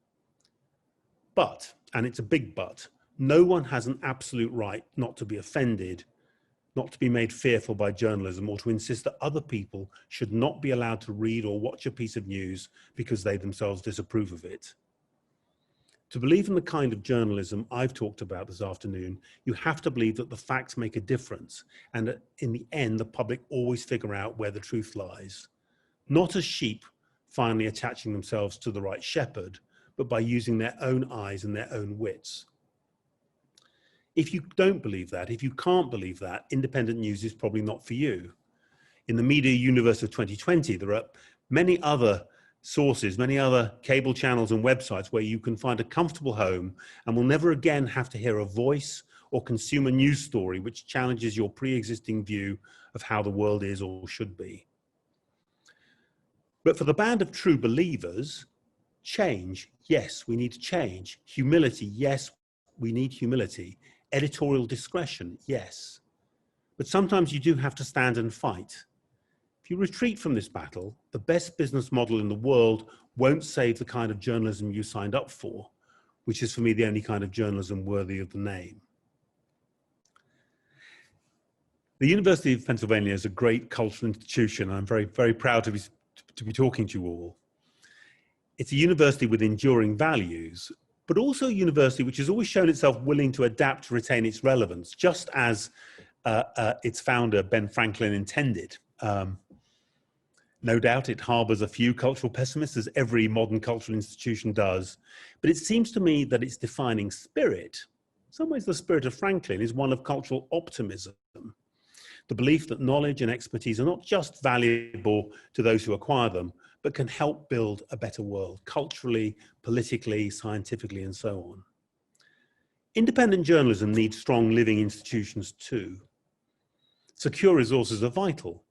Speaker 3: But, and it's a big but, no one has an absolute right not to be offended, not to be made fearful by journalism, or to insist that other people should not be allowed to read or watch a piece of news because they themselves disapprove of it. To believe in the kind of journalism I've talked about this afternoon, you have to believe that the facts make a difference, and that in the end, the public always figure out where the truth lies. Not as sheep finally attaching themselves to the right shepherd, but by using their own eyes and their own wits. If you don't believe that, if you can't believe that, independent news is probably not for you. In the media universe of 2020, there are many other sources, many other cable channels and websites where you can find a comfortable home and will never again have to hear a voice or consume a news story which challenges your pre-existing view of how the world is or should be. But for the band of true believers, change, yes, we need change. Humility, yes, we need humility. Editorial discretion, yes. But sometimes you do have to stand and fight. If you retreat from this battle, the best business model in the world won't save the kind of journalism you signed up for, which is for me the only kind of journalism worthy of the name. The University of Pennsylvania is a great cultural institution. I'm very, very proud to be talking to you all. It's a university with enduring values, but also a university which has always shown itself willing to adapt to retain its relevance, just as its founder, Ben Franklin, intended. No doubt it harbors a few cultural pessimists, as every modern cultural institution does, but it seems to me that its defining spirit, in some ways the spirit of Franklin, is one of cultural optimism. The belief that knowledge and expertise are not just valuable to those who acquire them, but can help build a better world, culturally, politically, scientifically, and so on. Independent journalism needs strong living institutions too. Secure resources are vital.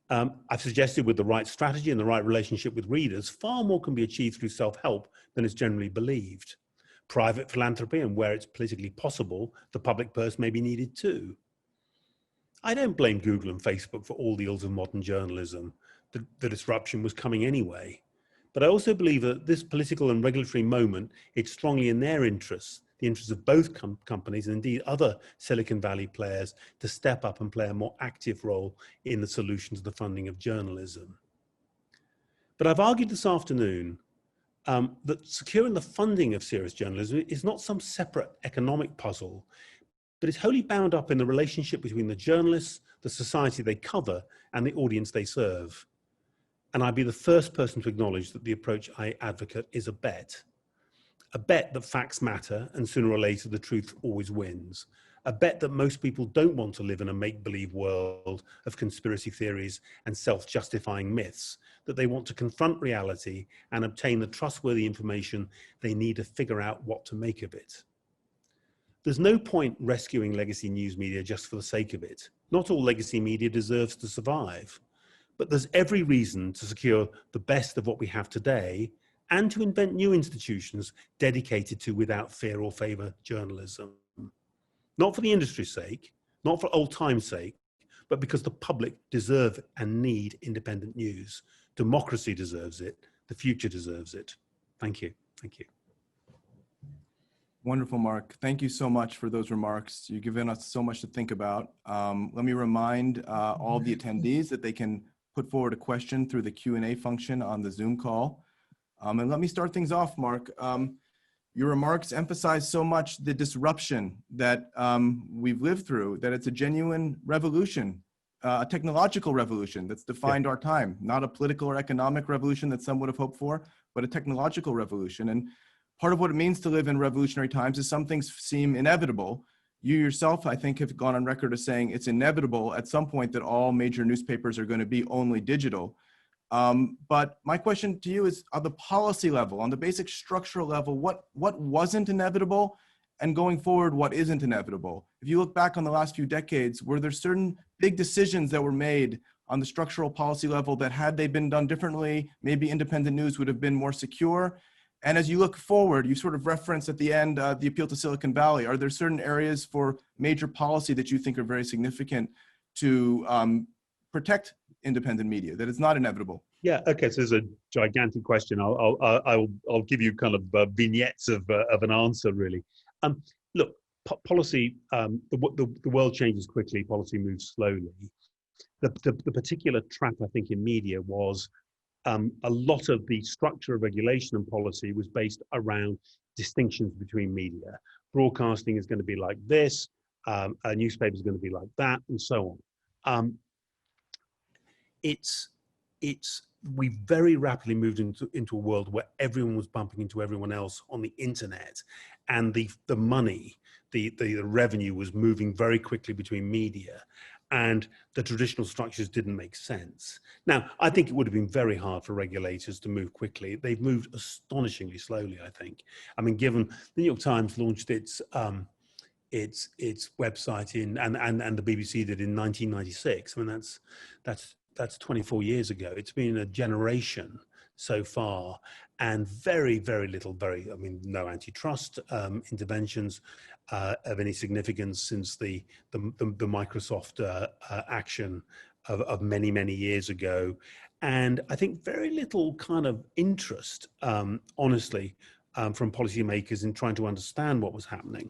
Speaker 3: I've suggested with the right strategy and the right relationship with readers, far more can be achieved through self-help than is generally believed. Private philanthropy, and where it's politically possible, the public purse may be needed too. I don't blame Google and Facebook for all the ills of modern journalism. The disruption was coming anyway. But I also believe that this political and regulatory moment, it's strongly in their interests, the interests of both companies and indeed other Silicon Valley players, to step up and play a more active role in the solution to the funding of journalism. But I've argued this afternoon that securing the funding of serious journalism is not some separate economic puzzle, but it's wholly bound up in the relationship between the journalists, the society they cover, and the audience they serve. And I'd be the first person to acknowledge that the approach I advocate is a bet. a bet that facts matter and sooner or later the truth always wins, a bet that most people don't want to live in a make-believe world of conspiracy theories and self-justifying myths, that they want to confront reality and obtain the trustworthy information they need to figure out what to make of it. There's no point rescuing legacy news media just for the sake of it. Not all legacy media deserves to survive, but there's every reason to secure the best of what we have today and to invent new institutions dedicated to without fear or favor journalism. Not for the industry's sake, not for old time's sake, but because the public deserve and need independent news. Democracy deserves it. The future deserves it. Thank you. Thank you.
Speaker 2: Wonderful, Mark. Thank you so much for those remarks. You've given us so much to think about. Let me remind all the attendees that they can put forward a question through the Q&A function on the Zoom call. And let me start things off, Mark. Your remarks emphasize so much the disruption that we've lived through, that it's a genuine revolution, a technological revolution that's defined our time, not a political or economic revolution that some would have hoped for, but a technological revolution. And part of what it means to live in revolutionary times is some things seem inevitable. You yourself, I think, have gone on record as saying it's inevitable at some point that all major newspapers are going to be only digital. But my question to you is, on the policy level, on the basic structural level, what wasn't inevitable, and going forward, what isn't inevitable? If you look back on the last few decades, were there certain big decisions that were made on the structural policy level that, had they been done differently, maybe independent news would have been more secure? And as you look forward, you sort of referenced at the end the appeal to Silicon Valley. Are there certain areas for major policy that you think are very significant to protect independent media, that it's not inevitable?
Speaker 3: Yeah. Okay. So there's a gigantic question. I'll give you kind of vignettes of an answer, really. Look, policy. The world changes quickly. Policy moves slowly. The particular trap, I think, in media was a lot of the structure of regulation and policy was based around distinctions between media. Broadcasting is going to be like this. A newspaper is going to be like that, and so on. We very rapidly moved into a world where everyone was bumping into everyone else on the internet, and the money, the revenue was moving very quickly between media, and the traditional structures didn't make sense. Now, I think it would have been very hard for regulators to move quickly. They've moved astonishingly slowly, I think. I mean, given the New York Times launched its website and the BBC did in 1996. I mean, that's 24 years ago. It's been a generation so far, and very, very little, no antitrust interventions of any significance since the Microsoft action of many, many years ago. And I think very little kind of interest, honestly, from policymakers in trying to understand what was happening.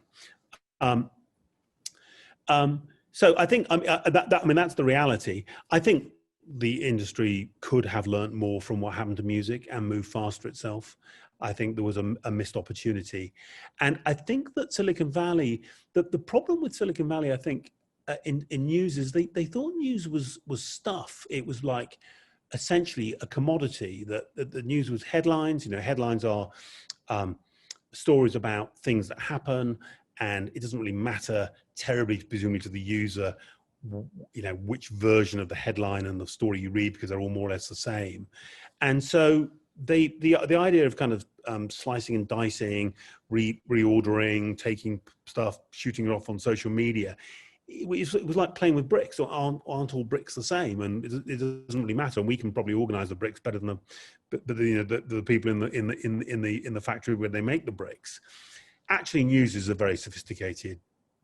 Speaker 3: So I think, that's the reality. I think the industry could have learned more from what happened to music and moved faster itself. I think there was a missed opportunity. And I think that Silicon Valley, the problem with Silicon Valley, I think, in news is they thought news was stuff. It was like essentially a commodity, that the news was headlines. You know, headlines are stories about things that happen, and it doesn't really matter terribly, presumably, to the user, you know, which version of the headline and the story you read, because they're all more or less the same. And so the idea of kind of slicing and dicing, reordering, taking stuff, shooting it off on social media, it was like playing with bricks. Aren't all bricks the same? And it doesn't really matter. And we can probably organize the bricks better than the people in the factory where they make the bricks. Actually, news is a very sophisticated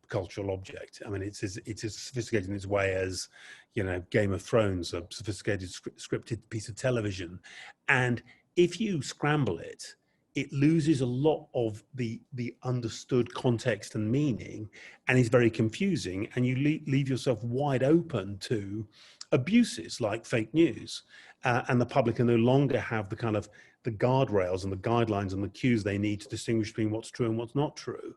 Speaker 3: cultural object. I mean, it's as sophisticated in its way as, you know, Game of Thrones, a sophisticated scripted piece of television. And if you scramble it, it loses a lot of the understood context and meaning, and is very confusing. And you leave yourself wide open to abuses like fake news, and the public can no longer have the kind of the guardrails and the guidelines and the cues they need to distinguish between what's true and what's not true.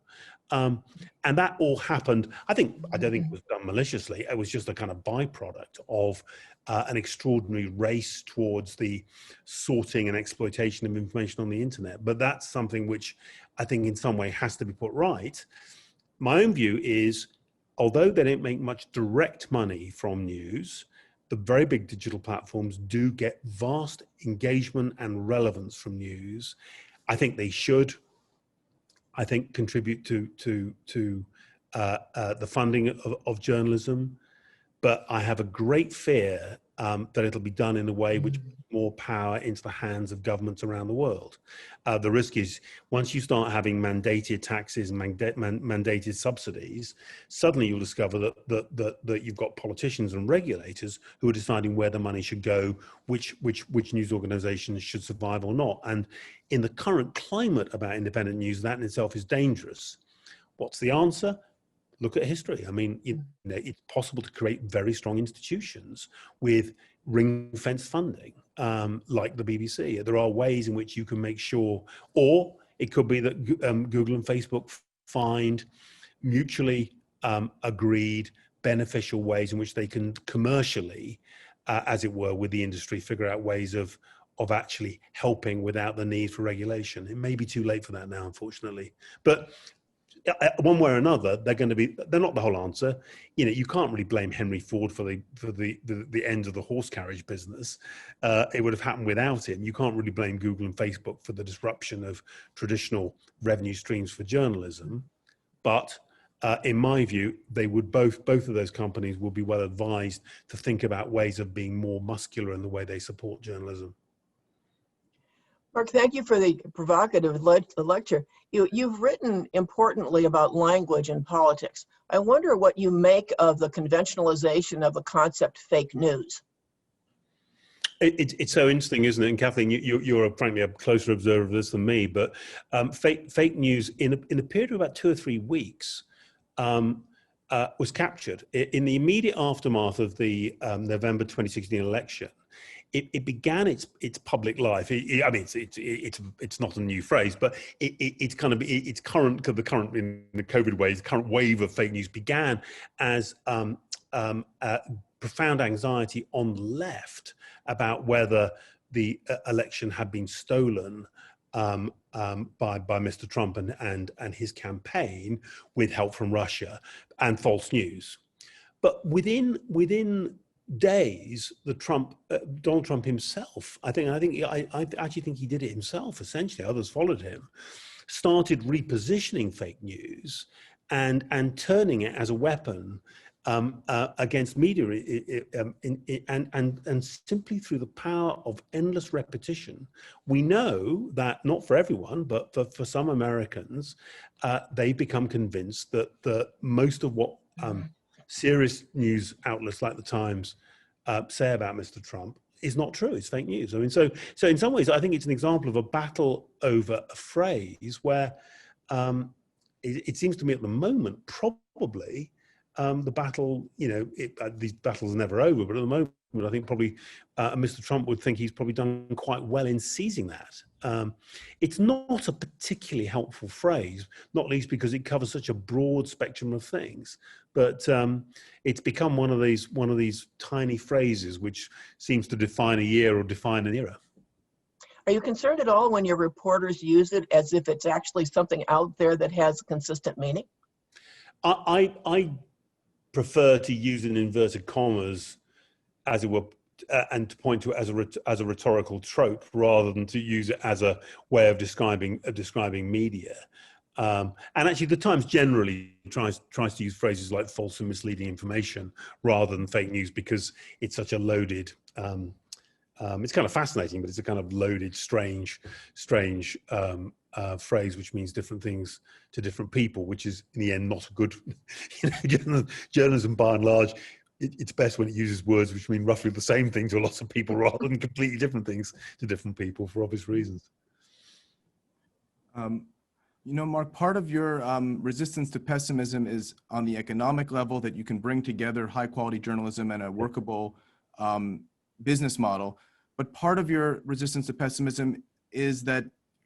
Speaker 3: And that all happened, I don't think it was done maliciously. It was just a kind of byproduct of an extraordinary race towards the sorting and exploitation of information on the internet. But that's something which I think in some way has to be put right. My own view is, although they don't make much direct money from news, the very big digital platforms do get vast engagement and relevance from news. I think they should, I think, contribute to the funding of journalism, but I have a great fear that it'll be done in a way which puts more power into the hands of governments around the world. The risk is once you start having mandated taxes, mandated subsidies, suddenly you'll discover that you've got politicians and regulators who are deciding where the money should go, which news organizations should survive or not. And in the current climate about independent news, that in itself is dangerous. What's the answer? Look at history. I mean, it's possible to create very strong institutions with ring-fenced funding, like the BBC. There are ways in which you can make sure, or it could be that Google and Facebook find mutually agreed, beneficial ways in which they can commercially, as it were, with the industry, figure out ways of actually helping without the need for regulation. It may be too late for that now, unfortunately. But one way or another, they're not the whole answer. You can't really blame Henry Ford for the end of the horse carriage business. It would have happened without him. You can't really blame Google and Facebook for the disruption of traditional revenue streams for journalism. But in my view, they would both of those companies would be well advised to think about ways of being more muscular in the way they support journalism.
Speaker 1: Mark, thank you for the provocative lecture. You've written importantly about language and politics. I wonder what you make of the conventionalization of the concept fake news.
Speaker 3: It's so interesting, isn't it? And Kathleen, you're frankly a closer observer of this than me, but fake news in a period of about 2 or 3 weeks was captured. In the immediate aftermath of the November 2016 election, it began its public life. I mean, it's not a new phrase, but it's kind of its current in the COVID wave. The current wave of fake news began as profound anxiety on the left about whether the election had been stolen by Mr. Trump and his campaign with help from Russia and false news. But within days, Donald Trump himself, I actually think he did it himself, essentially, others followed him, started repositioning fake news and turning it as a weapon against media, and simply through the power of endless repetition. We know that, not for everyone, but for some Americans, they become convinced that most of what serious news outlets like the Times say about Mr. Trump is not true. It's fake news. I mean, so in some ways, I think it's an example of a battle over a phrase where it seems to me at the moment, probably the battle, these battles are never over, but at the moment, I think probably Mr. Trump would think he's probably done quite well in seizing that. It's not a particularly helpful phrase, not least because it covers such a broad spectrum of things. But it's become one of these tiny phrases which seems to define a year or define an era.
Speaker 1: Are you concerned at all when your reporters use it as if it's actually something out there that has consistent meaning?
Speaker 3: I prefer to use it in inverted commas, as it were, and to point to it as a rhetorical trope rather than to use it as a way of describing media. And actually, the Times generally tries to use phrases like false and misleading information rather than fake news because it's such a loaded. It's kind of fascinating, but it's a kind of loaded, strange phrase which means different things to different people, which is in the end not a good. Journalism, by and large, it's best when it uses words which mean roughly the same thing to lots of people rather than completely different things to different people for obvious reasons.
Speaker 2: Mark, part of your resistance to pessimism is on the economic level, that you can bring together high quality journalism and a workable business model. But part of your resistance to pessimism is that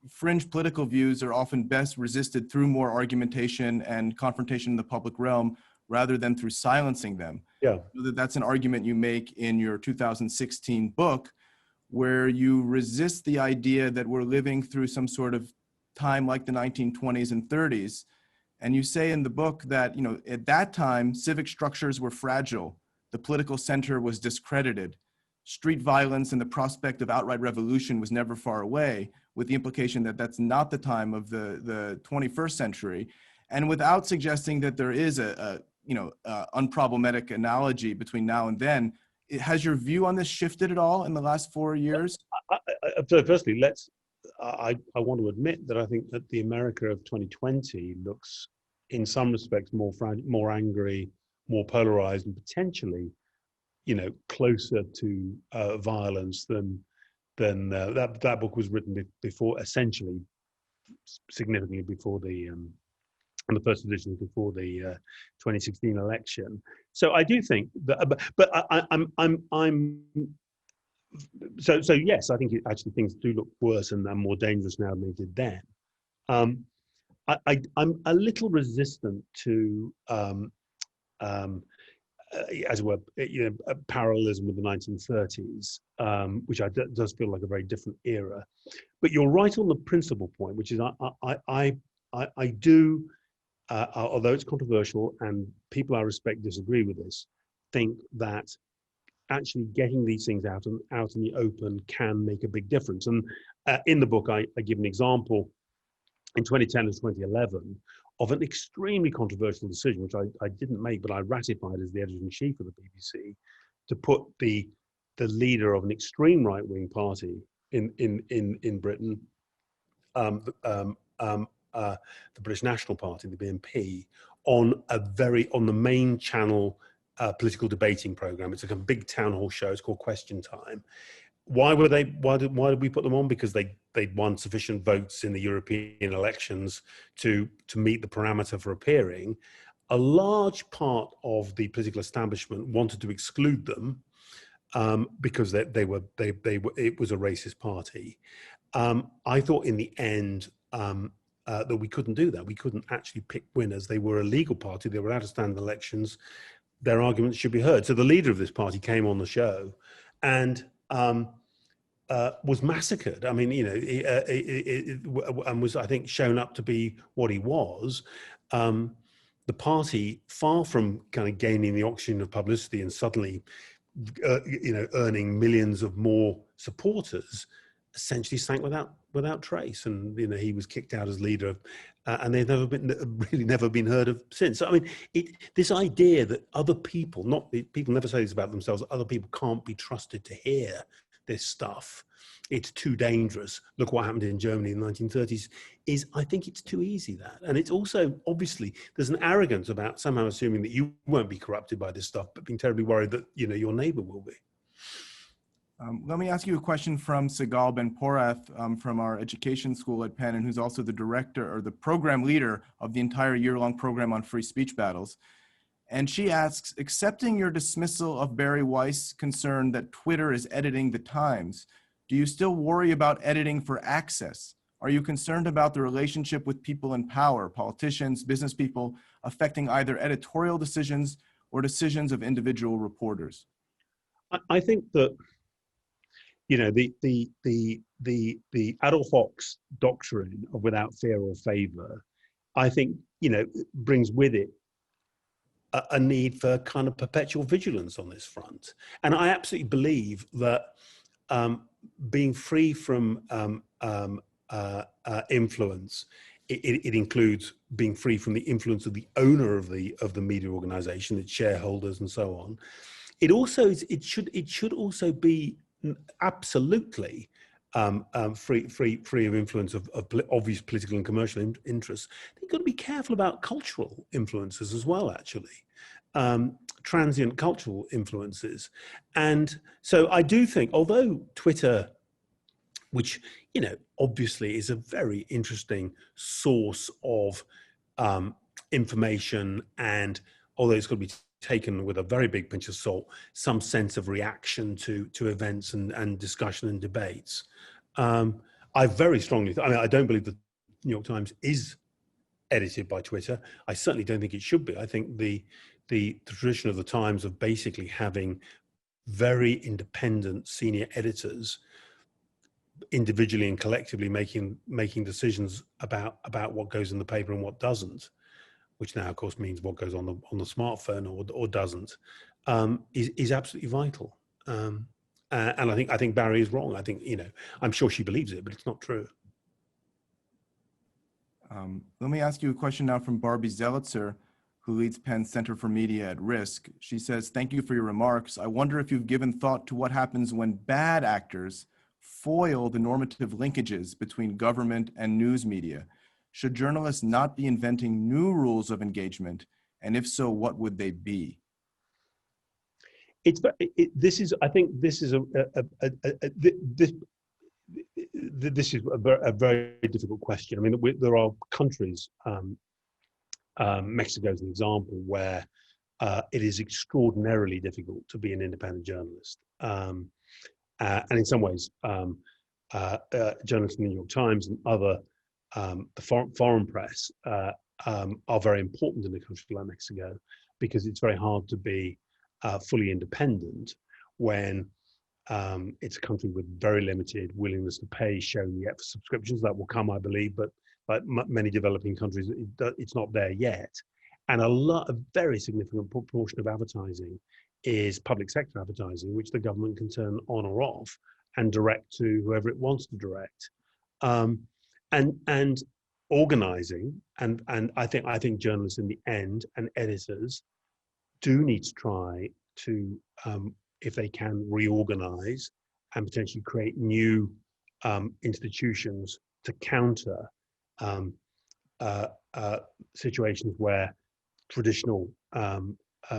Speaker 2: fringe political views are often best resisted through more argumentation and confrontation in the public realm rather than through silencing them.
Speaker 3: Yeah.
Speaker 2: That's an argument you make in your 2016 book, where you resist the idea that we're living through some sort of time like the 1920s and 30s. And you say in the book that, at that time, civic structures were fragile. The political center was discredited. Street violence and the prospect of outright revolution was never far away, with the implication that that's not the time of the 21st century. And without suggesting that there is a unproblematic analogy between now and then, has your view on this shifted at all in the last 4 years?
Speaker 3: So firstly, I want to admit that I think that the America of 2020 looks, in some respects, more angry, more polarized, and potentially, closer to violence than that book was written before, essentially, significantly before and the first edition before the 2016 election. So I do think that, but so yes, I think actually things do look worse and more dangerous now than they did then. I'm a little resistant to, as it were, a parallelism with the 1930s, which does feel like a very different era. But you're right on the principal point, which is I do. Although it's controversial and people I respect disagree with this, think that actually getting these things out in the open can make a big difference. And in the book, I give an example in 2010 and 2011 of an extremely controversial decision, which I didn't make, but I ratified as the editor-in-chief of the BBC, to put the leader of an extreme right-wing party in Britain, the British National Party, the BNP, on the main channel political debating program. It's like a big town hall show. It's called Question Time. Why did we put them on? Because they'd won sufficient votes in the European elections to meet the parameter for appearing. A large part of the political establishment wanted to exclude them because it was a racist party. I thought in the end that we couldn't do that. We couldn't actually pick winners. They were a legal party. They were allowed to stand in elections. Their arguments should be heard. So the leader of this party came on the show and was massacred. I mean, and was, I think, shown up to be what he was. The party, far from kind of gaining the oxygen of publicity and suddenly, earning millions of more supporters, essentially sank without trace, and he was kicked out as leader, and they've never been heard of since. So, I mean, this idea that other people, people never say this about themselves, other people can't be trusted to hear this stuff. It's too dangerous. Look what happened in Germany in the 1930s. I think it's too easy, that, and it's also obviously there's an arrogance about somehow assuming that you won't be corrupted by this stuff, but being terribly worried that your neighbor will be.
Speaker 2: Let me ask you a question from Sigal Ben-Porath from our education school at Penn, and who's also the director or the program leader of the entire year-long program on free speech battles. And she asks, accepting your dismissal of Barry Weiss' concern that Twitter is editing the Times, do you still worry about editing for access? Are you concerned about the relationship with people in power, politicians, business people, affecting either editorial decisions or decisions of individual reporters?
Speaker 3: I think that the Adolf Fox doctrine of without fear or favor, I think, brings with it a need for kind of perpetual vigilance on this front. And I absolutely believe that being free from influence, it includes being free from the influence of the owner of the media organization, its shareholders, and so on. It should also be absolutely free of influence of obvious political and commercial interests. You've got to be careful about cultural influences as well, actually, transient cultural influences. And so I do think, although Twitter, which obviously is a very interesting source of information, and although it's got to be taken with a very big pinch of salt, some sense of reaction to events and discussion and debates. I very strongly, I don't believe the New York Times is edited by Twitter. I certainly don't think it should be. I think the tradition of the Times of basically having very independent senior editors individually and collectively making decisions about what goes in the paper and what doesn't, which now of course means what goes on the smartphone or doesn't, is absolutely vital. And I think Barry is wrong. I think, I'm sure she believes it, but it's not true.
Speaker 2: Let me ask you a question now from Barbie Zelitzer, who leads Penn's Center for Media at Risk. She says, thank you for your remarks. I wonder if you've given thought to what happens when bad actors foil the normative linkages between government and news media. Should journalists not be inventing new rules of engagement? And if so, what would they be?
Speaker 3: This is a very difficult question. I mean, there are countries, Mexico is an example, where it is extraordinarily difficult to be an independent journalist. And in some ways, journalists in the New York Times and other the foreign press are very important in a country like Mexico, because it's very hard to be fully independent when it's a country with very limited willingness to pay shown yet for subscriptions. That will come, I believe, but like many developing countries, it's not there yet. And a very significant proportion of advertising is public sector advertising, which the government can turn on or off and direct to whoever it wants to direct. And organizing, and I think journalists in the end and editors do need to try to, if they can, reorganize and potentially create new institutions to counter situations where traditional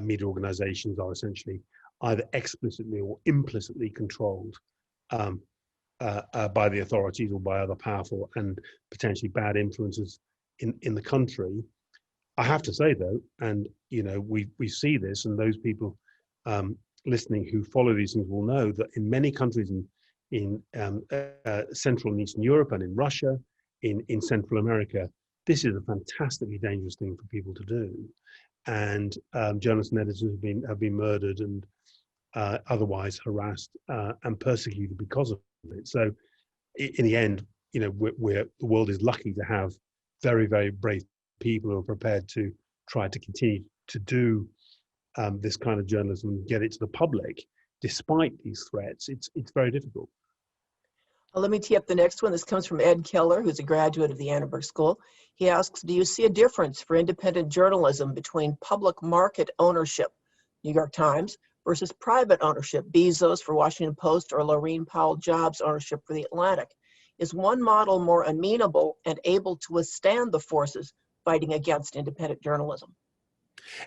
Speaker 3: media organizations are essentially either explicitly or implicitly controlled by the authorities or by other powerful and potentially bad influences in the country. I have to say though, and we see this, and those people listening who follow these things will know that in many countries in Central and Eastern Europe and in Russia, in Central America, this is a fantastically dangerous thing for people to do. And journalists and editors have been murdered and otherwise harassed and persecuted because of it. So in the end, the world is lucky to have very, very brave people who are prepared to try to continue to do this kind of journalism and get it to the public despite these threats. It's very difficult.
Speaker 1: Let me tee up the next one. This comes from Ed Keller, who's a graduate of the Annenberg School. He asks, do you see a difference for independent journalism between public market ownership, New York Times, versus private ownership, Bezos for Washington Post or Laurene Powell Jobs ownership for The Atlantic? Is one model more amenable and able to withstand the forces fighting against independent journalism?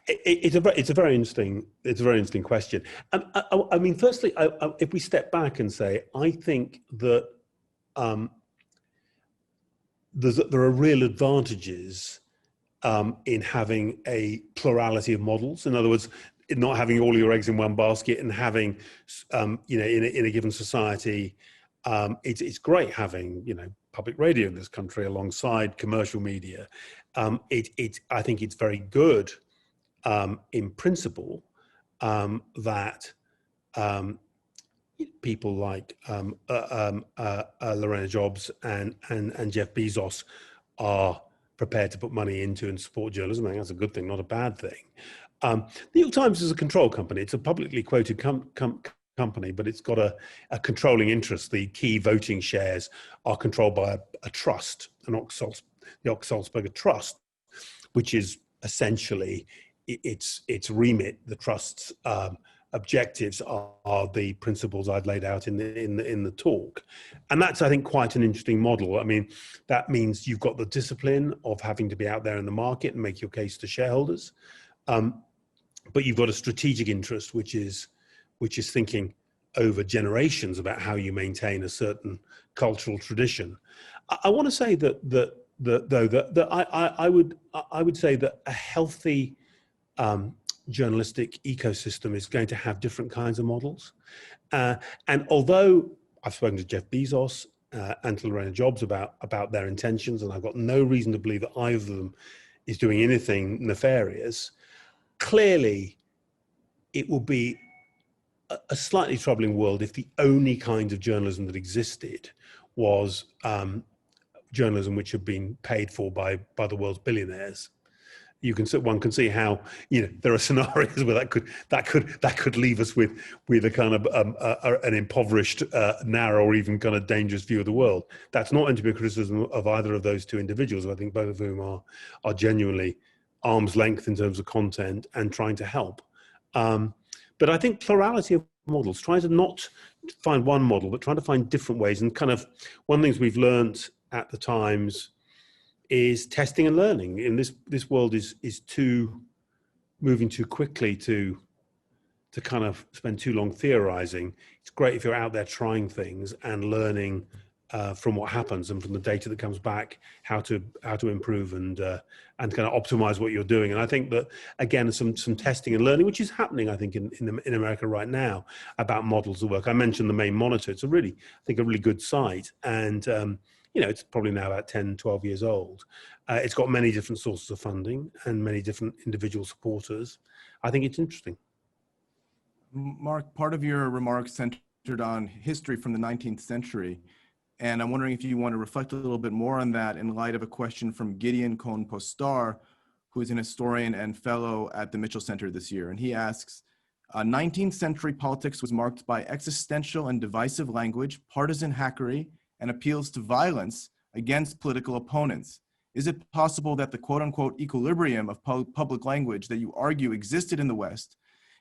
Speaker 3: It's a very interesting question. I mean, firstly, if we step back and say, I think that there are real advantages in having a plurality of models. In other words, not having all your eggs in one basket and having, in a given society, it's great having, public radio in this country alongside commercial media. I think it's very good. In principle, that people like Lorena Jobs and Jeff Bezos are prepared to put money into and support journalism. I think that's a good thing, not a bad thing. The New York Times is a control company. It's a publicly quoted company, but it's got a controlling interest. The key voting shares are controlled by a trust, the Ox-Sulzberger Trust, which is essentially its remit. The trust's objectives are the principles I've laid out in the talk, and that's, I think, quite an interesting model. I mean, that means you've got the discipline of having to be out there in the market and make your case to shareholders, but you've got a strategic interest, which is thinking over generations about how you maintain a certain cultural tradition. I want to say that I would say that a healthy journalistic ecosystem is going to have different kinds of models. And although I've spoken to Jeff Bezos and to Lorena Jobs about their intentions, and I've got no reason to believe that either of them is doing anything nefarious, clearly it will be a slightly troubling world if the only kind of journalism that existed was journalism which had been paid for by the world's billionaires. One can see how, there are scenarios where that could leave us with a kind of an impoverished, narrow, or even kind of dangerous view of the world. That's not meant to be a criticism of either of those two individuals. I think both of whom are genuinely arm's length in terms of content and trying to help. But I think plurality of models, trying to not find one model, but trying to find different ways. And kind of one of the things we've learned at the Times is testing and learning. In this world is moving too quickly to kind of spend too long theorizing. It's great if you're out there trying things and learning from what happens and from the data that comes back, how to improve and kind of optimize what you're doing. And I think that, again, some testing and learning, which is happening, I think, in America right now, about models of work. I mentioned the Main Monitor. It's a really good site. And it's probably now about 10, 12 years old. It's got many different sources of funding and many different individual supporters. I think it's interesting.
Speaker 2: Mark, part of your remarks centered on history from the 19th century. And I'm wondering if you want to reflect a little bit more on that in light of a question from Gideon Cohn-Postar, who is an historian and fellow at the Mitchell Center this year. And he asks, 19th century politics was marked by existential and divisive language, partisan hackery, and appeals to violence against political opponents. Is it possible that the quote-unquote equilibrium of public language that you argue existed in the West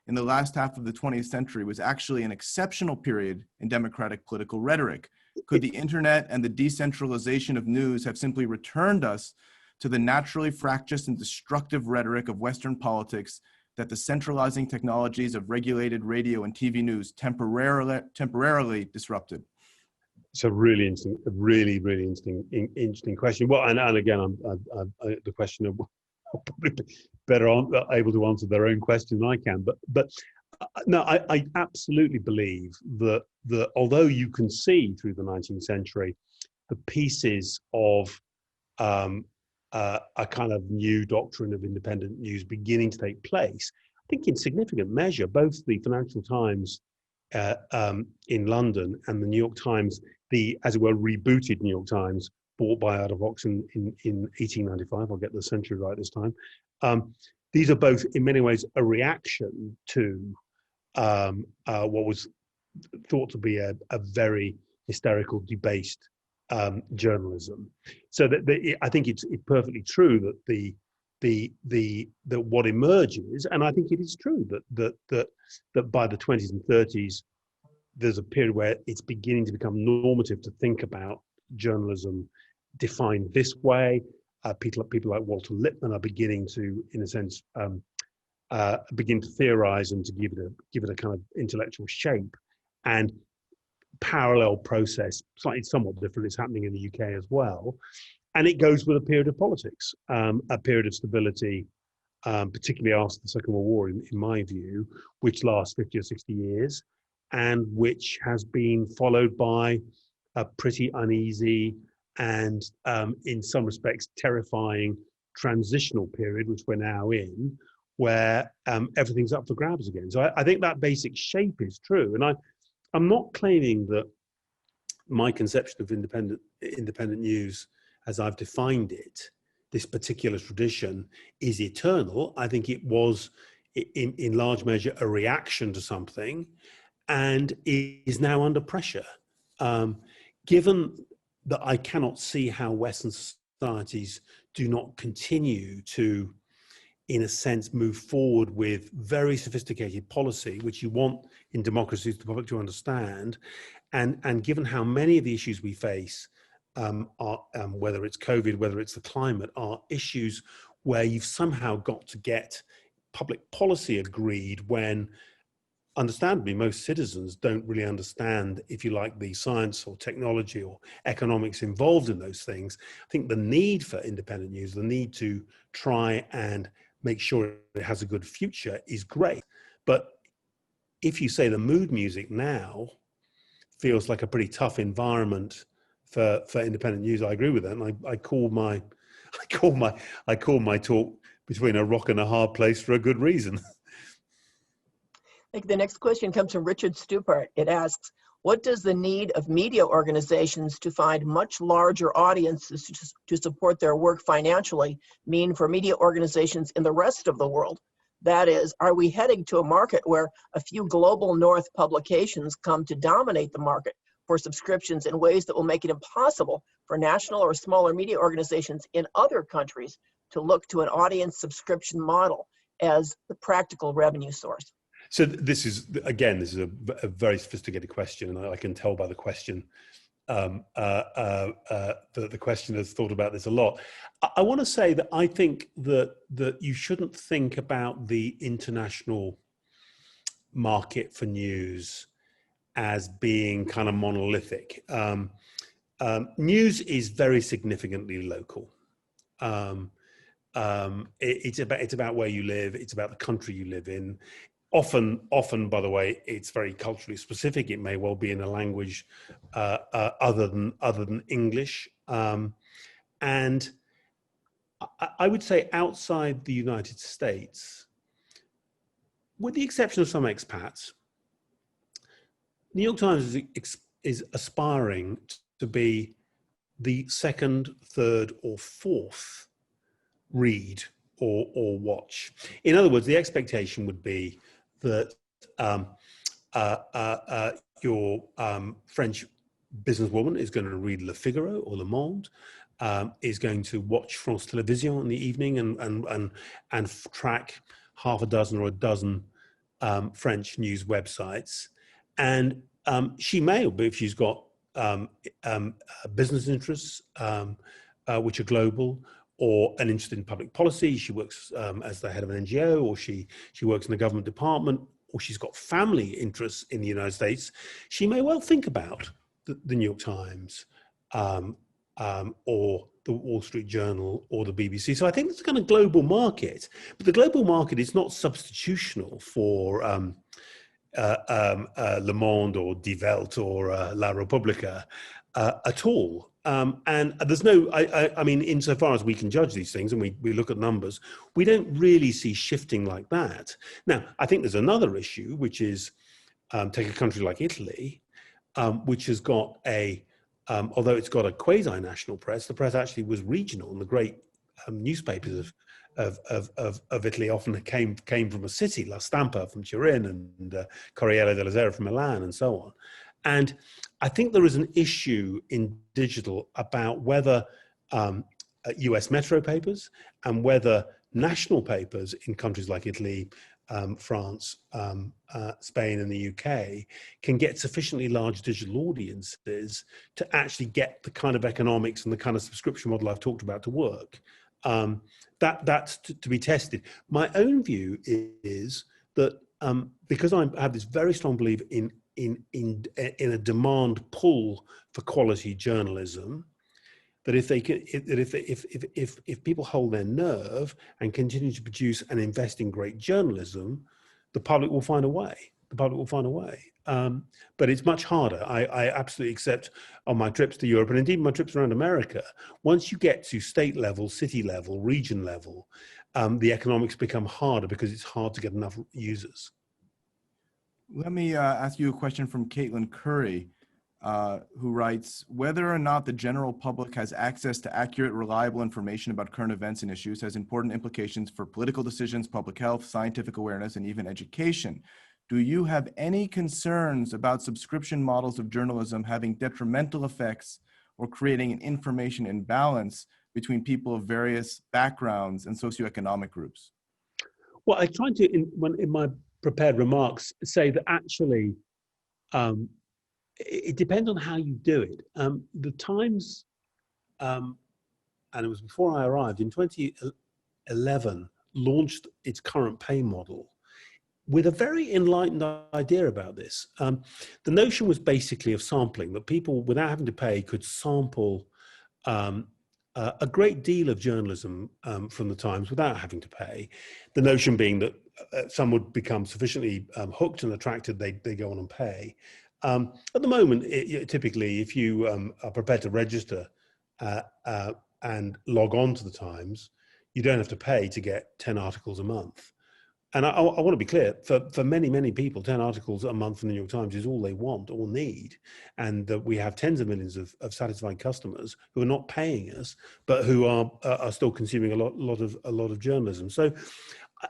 Speaker 2: in the last half of the 20th century was actually an exceptional period in democratic political rhetoric? Could the internet and the decentralization of news have simply returned us to the naturally fractious and destructive rhetoric of Western politics that the centralizing technologies of regulated radio and TV news temporarily disrupted?
Speaker 3: It's a really interesting, interesting question. Well, and again, the questioner will probably be better able to answer their own question than I can. But no, I absolutely believe that although you can see through the 19th century the pieces of a kind of new doctrine of independent news beginning to take place, I think in significant measure, both the Financial Times in London and the New York Times, the, as it were, rebooted New York Times, bought by Out-of-Vox in 1895. I'll get the century right this time. These are both, in many ways, a reaction to what was thought to be a very hysterical, debased journalism. So that I think it's perfectly true that what emerges, and I think it is true that by the 20s and 30s, there's a period where it's beginning to become normative to think about journalism defined this way. People like Walter Lippmann are beginning to, in a sense, begin to theorize and to give it a kind of intellectual shape. And parallel process, somewhat different, is happening in the UK as well. And it goes with a period of politics, a period of stability, particularly after the Second World War, in my view, which lasts 50 or 60 years, and which has been followed by a pretty uneasy and, in some respects, terrifying transitional period, which we're now in, where everything's up for grabs again. So I think that basic shape is true. And I'm not claiming that my conception of independent news, as I've defined it, this particular tradition, is eternal. I think it was, in large measure, a reaction to something, and is now under pressure. Given that I cannot see how Western societies do not continue to, in a sense, move forward with very sophisticated policy, which you want in democracies the public to understand, and given how many of the issues we face are, whether it's COVID, whether it's the climate, are issues where you've somehow got to get public policy agreed when, understandably, most citizens don't really understand, if you like, the science or technology or economics involved in those things. I think the need for independent news, the need to try and make sure it has a good future is great. But if you say the mood music now feels like a pretty tough environment for independent news, I agree with that. And I call my talk between a rock and a hard place for a good reason.
Speaker 1: The next question comes from Richard Stupart. It asks, what does the need of media organizations to find much larger audiences to support their work financially mean for media organizations in the rest of the world? That is, are we heading to a market where a few global North publications come to dominate the market for subscriptions in ways that will make it impossible for national or smaller media organizations in other countries to look to an audience subscription model as the practical revenue source?
Speaker 3: So this is a very sophisticated question, and I can tell by the question the questioner's thought about this a lot. I want to say that I think that you shouldn't think about the international market for news as being kind of monolithic. News is very significantly local. It's about where you live. It's about the country you live in. Often, by the way, it's very culturally specific. It may well be in a language other than English. And I would say outside the United States, with the exception of some expats, New York Times is aspiring to be the second, third, or fourth read or watch. In other words, the expectation would be that your French businesswoman is going to read Le Figaro or Le Monde, is going to watch France Télévisions in the evening and track half a dozen or a dozen French news websites. And she may, if she's got business interests which are global, or an interest in public policy, she works as the head of an NGO, or she works in a government department, or she's got family interests in the United States, she may well think about the New York Times or the Wall Street Journal or the BBC. So I think it's a kind of global market, but the global market is not substitutional for Le Monde or Die Welt or La Repubblica at all. And there's no, I mean, insofar as we can judge these things and we look at numbers, we don't really see shifting like that. Now, I think there's another issue, which is, take a country like Italy, which has got although it's got a quasi-national press, the press actually was regional, and the great newspapers of Italy often came from a city, La Stampa from Turin and Corriere della Sera from Milan and so on. And I think there is an issue in digital about whether US metro papers and whether national papers in countries like Italy, France, Spain and the UK can get sufficiently large digital audiences to actually get the kind of economics and the kind of subscription model I've talked about to work. That's to be tested. My own view is that because I have this very strong belief in a demand pull for quality journalism, that if people hold their nerve and continue to produce and invest in great journalism, the public will find a way. The public will find a way. But it's much harder. I absolutely accept on my trips to Europe and indeed my trips around America, once you get to state level, city level, region level, the economics become harder because it's hard to get enough users.
Speaker 2: Let me ask you a question from Caitlin Curry, who writes, whether or not the general public has access to accurate, reliable information about current events and issues has important implications for political decisions, public health, scientific awareness, and even education. Do you have any concerns about subscription models of journalism having detrimental effects or creating an information imbalance between people of various backgrounds and socioeconomic groups?
Speaker 3: Well, I tried to, in my prepared remarks, say that actually it depends on how you do it. The Times, and it was before I arrived, in 2011, launched its current pay model with a very enlightened idea about this. The notion was basically of sampling, that people, without having to pay, could sample a great deal of journalism from the Times without having to pay. The notion being that some would become sufficiently hooked and attracted, they go on and pay. At the moment, typically, if you are prepared to register and log on to the Times, you don't have to pay to get 10 articles a month. And I want to be clear, for many, many people, 10 articles a month from the New York Times is all they want or need. And that we have tens of millions of satisfied customers who are not paying us, but who are still consuming a lot of journalism. So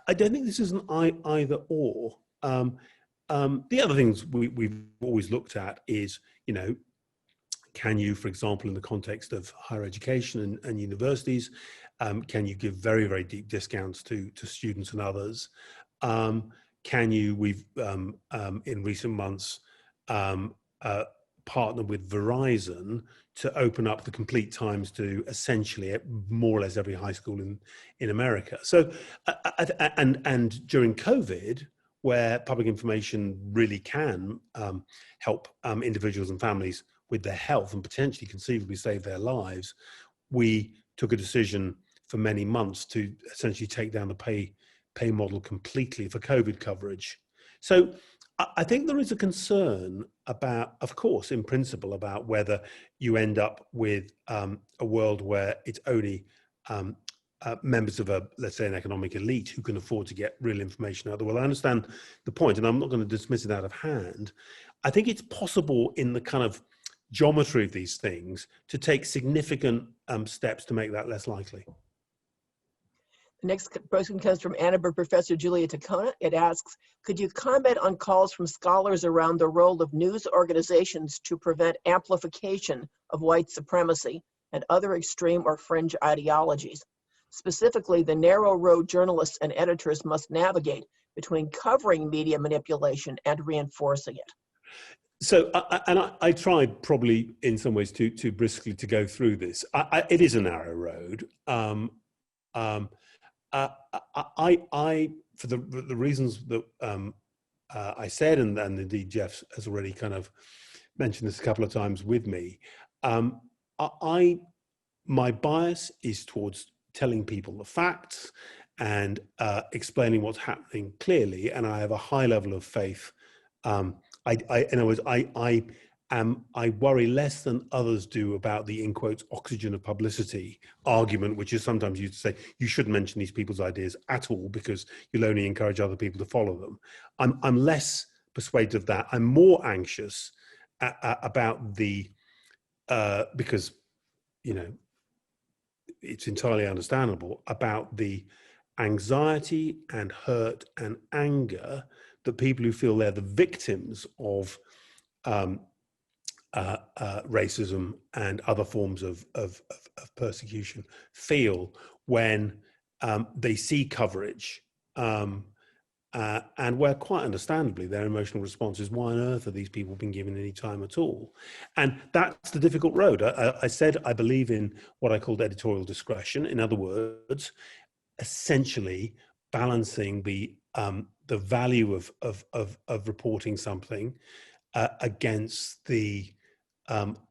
Speaker 3: I don't think this is an either or. The other things we've always looked at is, can you, for example, in the context of higher education and universities, can you give very, very deep discounts to students and others? Can you, we've in recent months partnered with Verizon to open up the complete Times to essentially more or less every high school in America. So, and during COVID, where public information really can help individuals and families with their health and potentially conceivably save their lives, we took a decision for many months to essentially take down the pay model completely for COVID coverage. So I think there is a concern about, of course, in principle, about whether you end up with a world where it's only members of let's say, an economic elite who can afford to get real information out there. Well, I understand the point, and I'm not going to dismiss it out of hand. I think it's possible in the kind of geometry of these things to take significant steps to make that less likely.
Speaker 1: The next question comes from Annenberg professor Julia Tacona. It asks, could you comment on calls from scholars around the role of news organizations to prevent amplification of white supremacy and other extreme or fringe ideologies? Specifically, the narrow road journalists and editors must navigate between covering media manipulation and reinforcing it.
Speaker 3: So, I tried probably in some ways too briskly to go through this. It is a narrow road. For the reasons that I said, and indeed Jeff has already kind of mentioned this a couple of times with me, my bias is towards telling people the facts and explaining what's happening clearly, and I have a high level of faith. In other words, I worry less than others do about the, in quotes, oxygen of publicity argument, which is sometimes used to say you shouldn't mention these people's ideas at all because you'll only encourage other people to follow them. I'm less persuaded of that. I'm more anxious about the, because, it's entirely understandable, about the anxiety and hurt and anger that people who feel they're the victims of racism and other forms of persecution feel when they see coverage, and where quite understandably their emotional response is, why on earth are these people being given any time at all? And that's the difficult road. I said I believe in what I called editorial discretion. In other words, essentially balancing the value of reporting something against the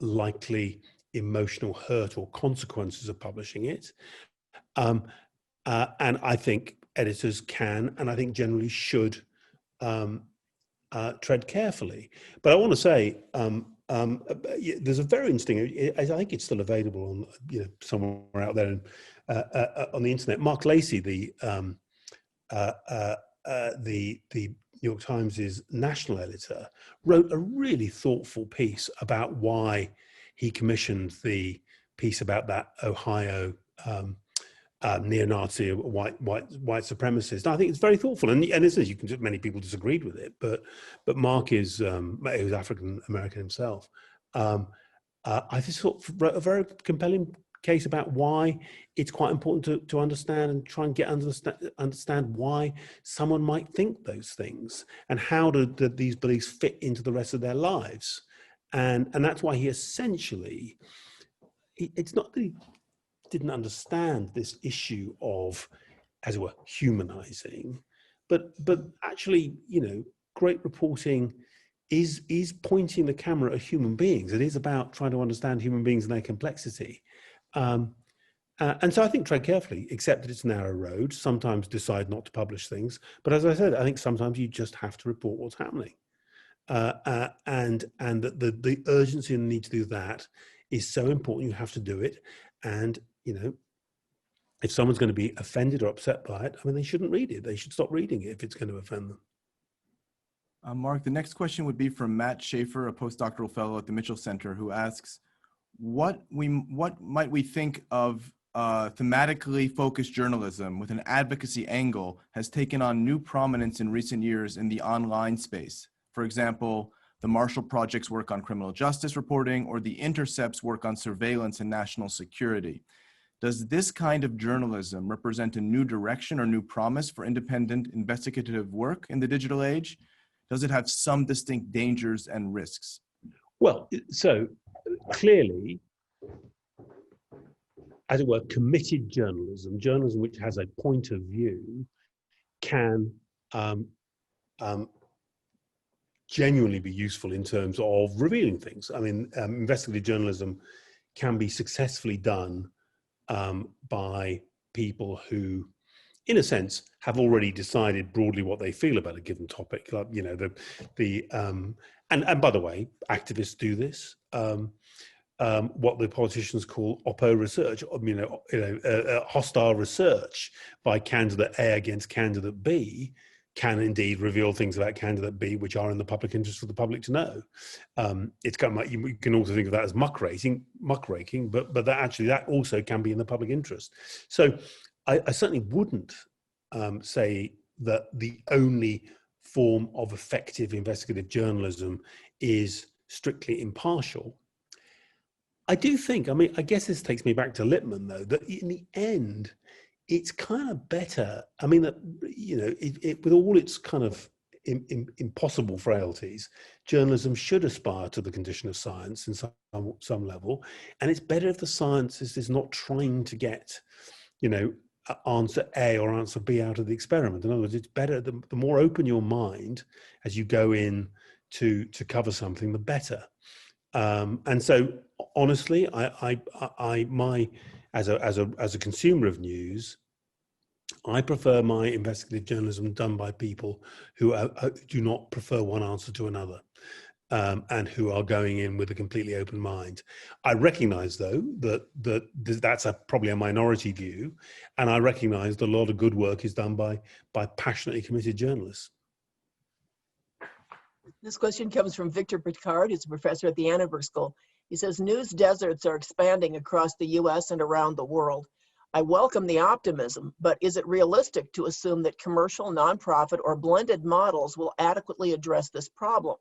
Speaker 3: likely emotional hurt or consequences of publishing it. And I think editors can, and I think generally should, tread carefully. But I want to say, there's a very interesting, I think it's still available on, somewhere out there on the internet. Mark Lacey, the New York Times' national editor, wrote a really thoughtful piece about why he commissioned the piece about that Ohio neo-Nazi white supremacist. And I think it's very thoughtful, and it says many people disagreed with it, but Mark is he was African American himself. I just thought wrote a very compelling case about why it's quite important to understand and try and understand why someone might think those things and how do these beliefs fit into the rest of their lives, and that's why he essentially, it's not that he didn't understand this issue of, as it were, humanizing, but actually, great reporting is pointing the camera at human beings. It is about trying to understand human beings and their complexity. And so I think tread carefully, accept that it's a narrow road, sometimes decide not to publish things. But as I said, I think sometimes you just have to report what's happening. And that the urgency and the need to do that is so important, you have to do it. And, if someone's going to be offended or upset by it, I mean, they shouldn't read it. They should stop reading it if it's going to offend them.
Speaker 2: Mark, the next question would be from Matt Schaefer, a postdoctoral fellow at the Mitchell Center, who asks, what might we think of thematically focused journalism with an advocacy angle has taken on new prominence in recent years in the online space? For example, the Marshall Project's work on criminal justice reporting or the Intercept's work on surveillance and national security. Does this kind of journalism represent a new direction or new promise for independent investigative work in the digital age? Does it have some distinct dangers and risks?
Speaker 3: Well, so clearly, as it were, committed journalism which has a point of view, can genuinely be useful in terms of revealing things. I mean, investigative journalism can be successfully done by people who, in a sense, have already decided broadly what they feel about a given topic. Like, and by the way, activists do this. What the politicians call oppo research, hostile research by candidate A against candidate B, can indeed reveal things about candidate B which are in the public interest for the public to know. It's kind of like, you can also think of that as muckraking, but that also can be in the public interest. So I certainly wouldn't say that the only form of effective investigative journalism is strictly impartial. I do think, I guess this takes me back to Lippmann, though, that in the end, it's kind of better. I mean, that, with all its kind of impossible frailties, journalism should aspire to the condition of science in some level. And it's better if the scientist is not trying to get, answer A or answer B out of the experiment. In other words, it's better, the more open your mind as you go in to cover something, the better. And so, honestly, as a consumer of news, I prefer my investigative journalism done by people who do not prefer one answer to another, and who are going in with a completely open mind. I recognise, though, that that's probably a minority view, and I recognise that a lot of good work is done by passionately committed journalists.
Speaker 1: This question comes from Victor Picard, who's a professor at the Annenberg School. He says, news deserts are expanding across the US and around the world. I welcome the optimism, but is it realistic to assume that commercial, nonprofit, or blended models will adequately address this problem?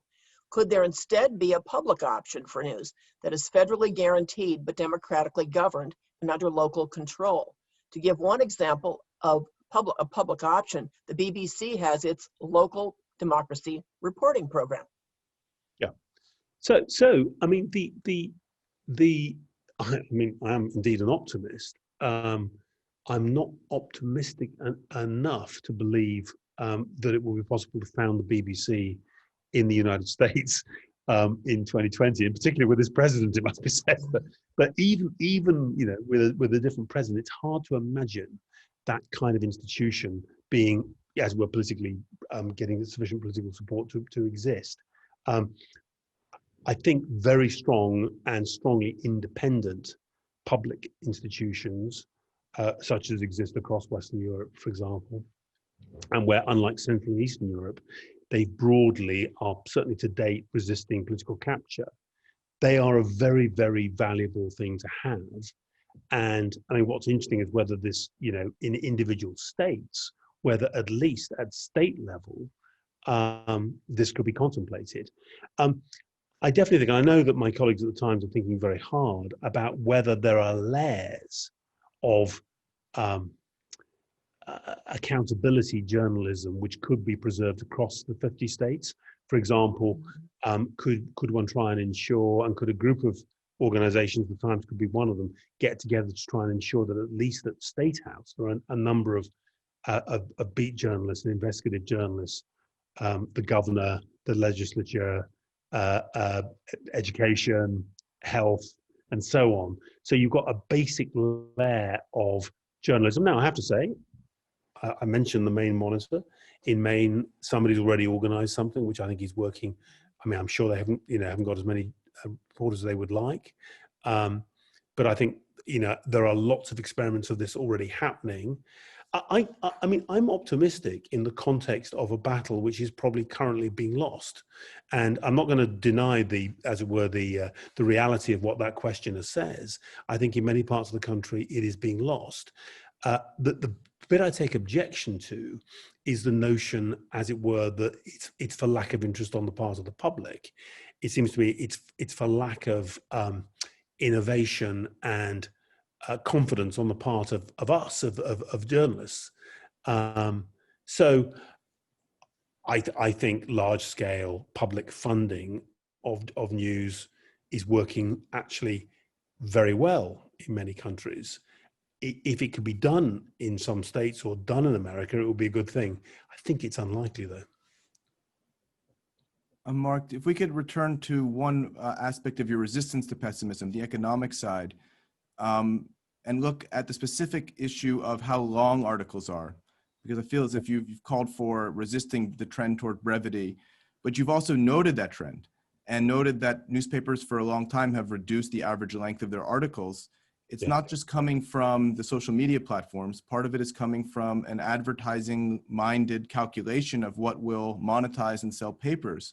Speaker 1: Could there instead be a public option for news that is federally guaranteed but democratically governed and under local control? To give one example of a public option, the BBC has its local democracy reporting program.
Speaker 3: Yeah. So I mean, I am indeed an optimist. I'm not optimistic enough to believe that it will be possible to found the BBC in the United States in 2020, and particularly with this president, it must be said. But even with a different president, it's hard to imagine that kind of institution being, as we're politically getting sufficient political support to exist. I think very strong and strongly independent public institutions, such as exist across Western Europe, for example, and where, unlike Central and Eastern Europe, they broadly are, certainly to date, resisting political capture. They are a very, very valuable thing to have. And I mean, what's interesting is whether this, in individual states, whether at least at state level, this could be contemplated. I definitely think, I know that my colleagues at the Times are thinking very hard about whether there are layers of accountability journalism which could be preserved across the 50 states. For example, could one try and ensure, and could a group of organizations, the Times could be one of them, get together to try and ensure that at least at State House there are a number of beat journalists and investigative journalists, the governor, the legislature, education, health, and so on. So you've got a basic layer of journalism. Now, I have to say, I mentioned the Maine Monitor. In Maine, somebody's already organised something which I think is working. I mean, I'm sure they haven't got as many reporters as they would like, but I think there are lots of experiments of this already happening. I mean, I'm optimistic in the context of a battle which is probably currently being lost, and I'm not going to deny as it were, the reality of what that questioner says. I think in many parts of the country it is being lost. The bit I take objection to is the notion, as it were, that it's for lack of interest on the part of the public. It seems to me it's for lack of innovation and confidence on the part of us, of journalists. So I think large-scale public funding of news is working actually very well in many countries. If it could be done in some states or done in America, it would be a good thing. I think it's unlikely, though.
Speaker 2: Mark, if we could return to one aspect of your resistance to pessimism, the economic side, and look at the specific issue of how long articles are, because I feel as if you've called for resisting the trend toward brevity, but you've also noted that trend and noted that newspapers for a long time have reduced the average length of their articles. It's not just coming from the social media platforms. Part of it is coming from an advertising-minded calculation of what will monetize and sell papers,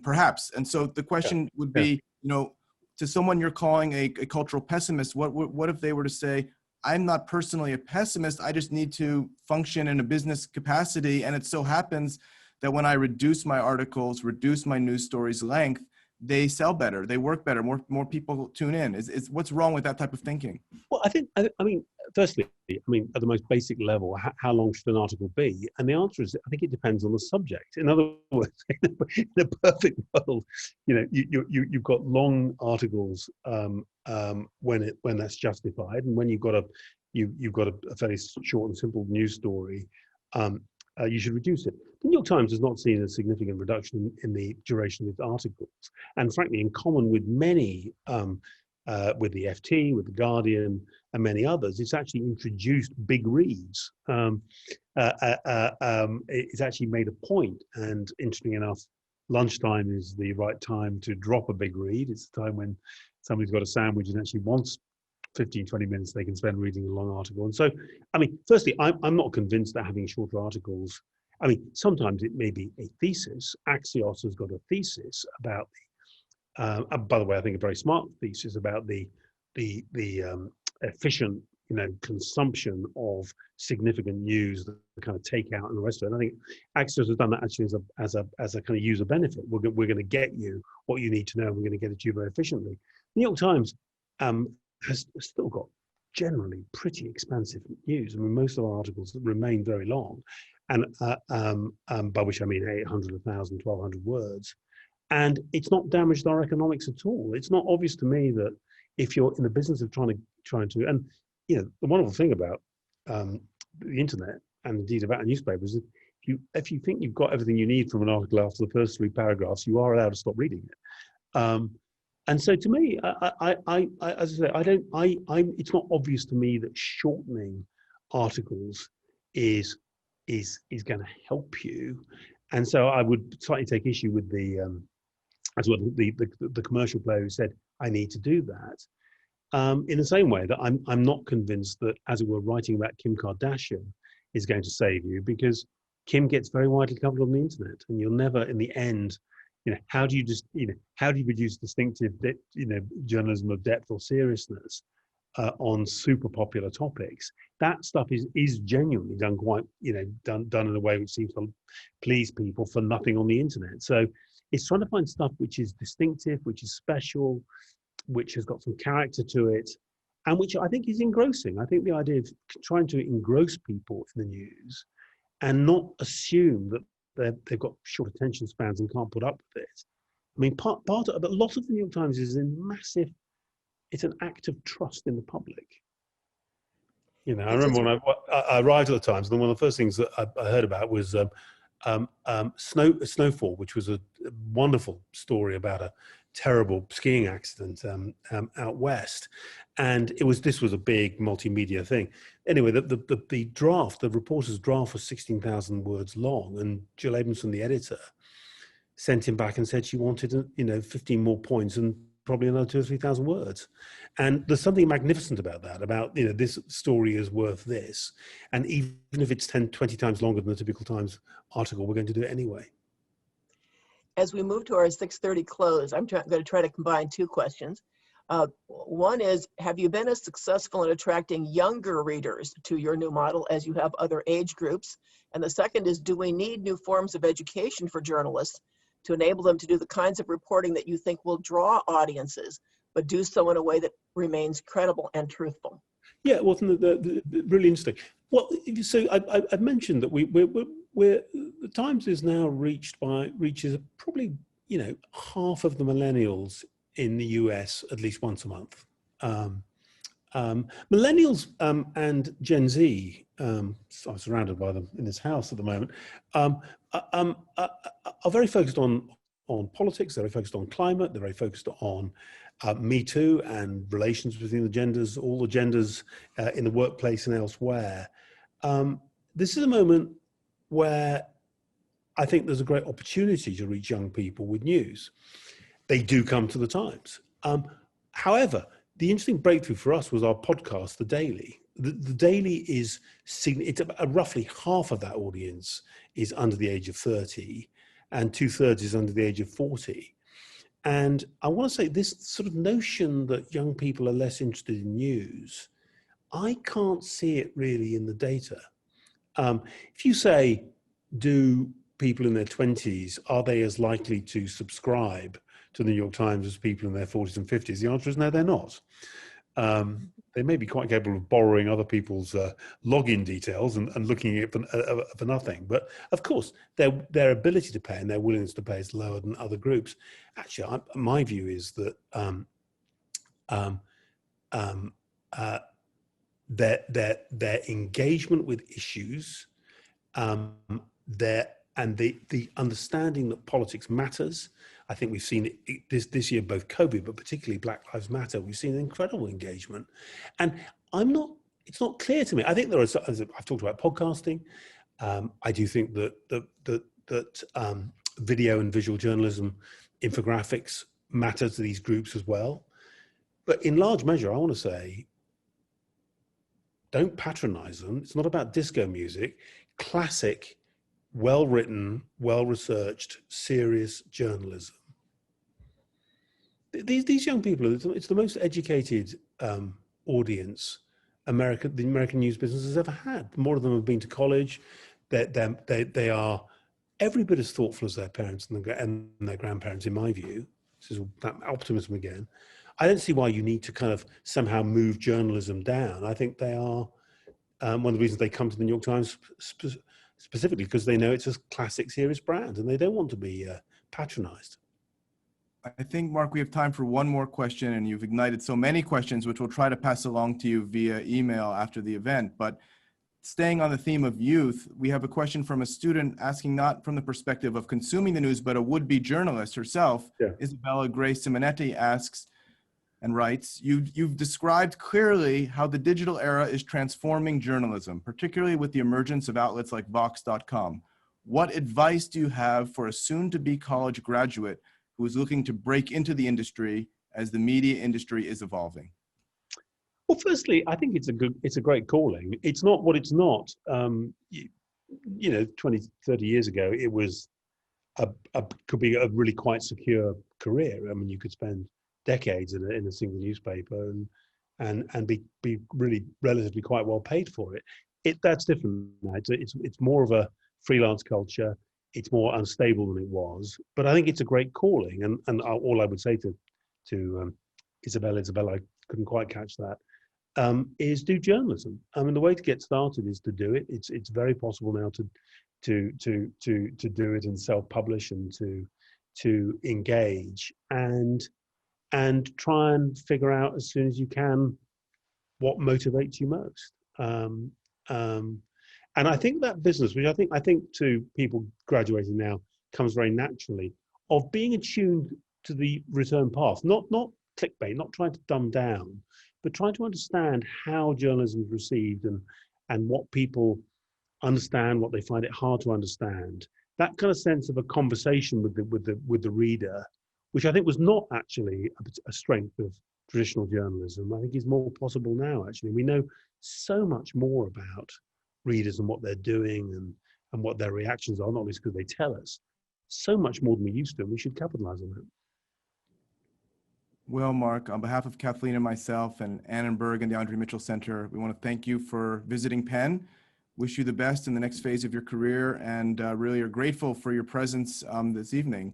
Speaker 2: perhaps. And so the question would be, to someone you're calling a cultural pessimist, what if they were to say, I'm not personally a pessimist, I just need to function in a business capacity, and it so happens that when I reduce my articles, reduce my news stories' length, they sell better, they work better, more people tune in. Is what's wrong with that type of thinking?
Speaker 3: Well, I mean, firstly, at the most basic level, how long should an article be? And the answer is, I think it depends on the subject. In other words, in a perfect world, you've got long articles when that's justified, and when you've got a fairly short and simple news story, you should reduce it. The New York Times has not seen a significant reduction in the duration of its articles, and frankly, in common with many, with the FT, with the Guardian, and many others, it's actually introduced big reads. It's actually made a point, and interesting enough, lunchtime is the right time to drop a big read. It's the time when somebody's got a sandwich and actually wants 15, 20 minutes they can spend reading a long article. And so, I mean, firstly, I'm not convinced that having shorter articles, I mean, sometimes it may be a thesis. Axios has got a thesis about by the way, I think a very smart thesis about the efficient, consumption of significant news, the kind of takeout and the rest of it. And I think Axios has done that actually as a kind of user benefit. We're going to get you what you need to know, and we're going to get it to you very efficiently. The New York Times has still got generally pretty expansive news. I mean, most of our articles remain very long, and by which I mean 800, 1,000, 1,200 words. And it's not damaged our economics at all. It's not obvious to me that if you're in the business of trying to, and the wonderful thing about the internet and indeed about newspapers is if you think you've got everything you need from an article after the first 3 paragraphs, you are allowed to stop reading it. And so to me, as I say, it's not obvious to me that shortening articles is going to help you. And so I would slightly take issue with the commercial player who said, I need to do that. In the same way that I'm not convinced that, as it were, writing about Kim Kardashian is going to save you, because Kim gets very widely covered on the internet, and you'll never, in the end, how do you produce distinctive, journalism of depth or seriousness on super popular topics? That stuff is genuinely done quite, done in a way which seems to please people for nothing on the internet. So it's trying to find stuff which is distinctive, which is special, which has got some character to it, and which I think is engrossing. I think the idea of trying to engross people in the news and not assume that they've got short attention spans and can't put up with it. I mean, but a lot of the New York Times is it's an act of trust in the public. I remember when I arrived at the Times, and one of the first things that I heard about was snowfall, which was a wonderful story about a terrible skiing accident out west, and this was a big multimedia thing. Anyway, the draft, the reporter's draft, was 16,000 words long, and Jill Abramson, the editor, sent him back and said she wanted 15 more points and probably another 2,000 or 3,000 words. And there's something magnificent about that, about this story is worth this, and even if it's 10, 20 times longer than the typical Times article, we're going to do it anyway.
Speaker 1: As we move to our 6:30 close, I'm going to try to combine two questions. One is, have you been as successful in attracting younger readers to your new model as you have other age groups? And the second is, do we need new forms of education for journalists to enable them to do the kinds of reporting that you think will draw audiences, but do so in a way that remains credible and truthful?
Speaker 3: Yeah, well, really interesting. Well, so I mentioned that we're the Times is now reaches probably half of the millennials in the US at least once a month. Millennials and Gen Z, I'm surrounded by them in this house at the moment, are very focused on politics. They're very focused on climate. They're very focused on Me Too and relations between the genders, all the genders in the workplace and elsewhere. This is a moment where I think there's a great opportunity to reach young people with news. They do come to the Times. However, the interesting breakthrough for us was our podcast, The Daily. The Daily is, it's roughly half of that audience is under the age of 30 and 2/3 is under the age of 40. And I want to say this sort of notion that young people are less interested in news, I can't see it really in the data. If you say, do people in their 20s, are they as likely to subscribe to the New York Times as people in their 40s and 50s? The answer is no, they're not. They may be quite capable of borrowing other people's login details and looking at it for nothing. But of course, their ability to pay and their willingness to pay is lower than other groups. Actually, my view is that their engagement with issues, the understanding that politics matters. I think we've seen it this year, both COVID, but particularly Black Lives Matter. We've seen incredible engagement, and it's not clear to me. I think there are. I've talked about podcasting. I do think that video and visual journalism, infographics matter to these groups as well. But in large measure, I want to say, don't patronize them. It's not about disco music. Classic, well-written, well-researched, serious journalism. These young people, it's the most educated audience the American news business has ever had. More of them have been to college. They are every bit as thoughtful as their parents and their grandparents, in my view. This is that optimism again. I don't see why you need to kind of somehow move journalism down. I think they are one of the reasons they come to the New York Times specifically because they know it's a classic, serious brand and they don't want to be patronized.
Speaker 2: I think, Mark, we have time for one more question, and you've ignited so many questions, which we'll try to pass along to you via email after the event. But staying on the theme of youth, we have a question from a student asking not from the perspective of consuming the news, but a would-be journalist herself. Yeah. Isabella Gray Simonetti asks and writes, you've described clearly how the digital era is transforming journalism, particularly with the emergence of outlets like Vox.com. What advice do you have for a soon-to-be college graduate who is looking to break into the industry as the media industry is evolving?
Speaker 3: Well, firstly, I think it's a great calling. It's not what it's not. 20, 30 years ago, it was could be a really quite secure career. I mean, you could spend decades in a single newspaper and be really relatively quite well paid for it. That's different now. It's more of a freelance culture. It's more unstable than it was, but I think it's a great calling. And all I would say to Isabella, I couldn't quite catch that, is do journalism. I mean, the way to get started is to do it. It's very possible now to do it and self-publish and to engage and try and figure out as soon as you can what motivates you most. And I think that business, which I think to people graduating now, comes very naturally, of being attuned to the return path, not clickbait, not trying to dumb down, but trying to understand how journalism is received and what people understand, what they find it hard to understand. That kind of sense of a conversation with the reader, which I think was not actually a strength of traditional journalism, I think is more possible now. Actually, we know so much more about readers and what they're doing and what their reactions are, not least because they tell us so much more than we used to, and we should capitalize on that.
Speaker 2: Well, Mark, on behalf of Kathleen and myself and Annenberg and the Andre Mitchell Center, we want to thank you for visiting Penn. Wish you the best in the next phase of your career, and really are grateful for your presence this evening,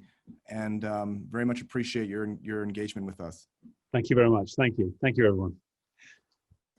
Speaker 2: and very much appreciate your engagement with us.
Speaker 3: Thank you very much. Thank you. Thank you, everyone.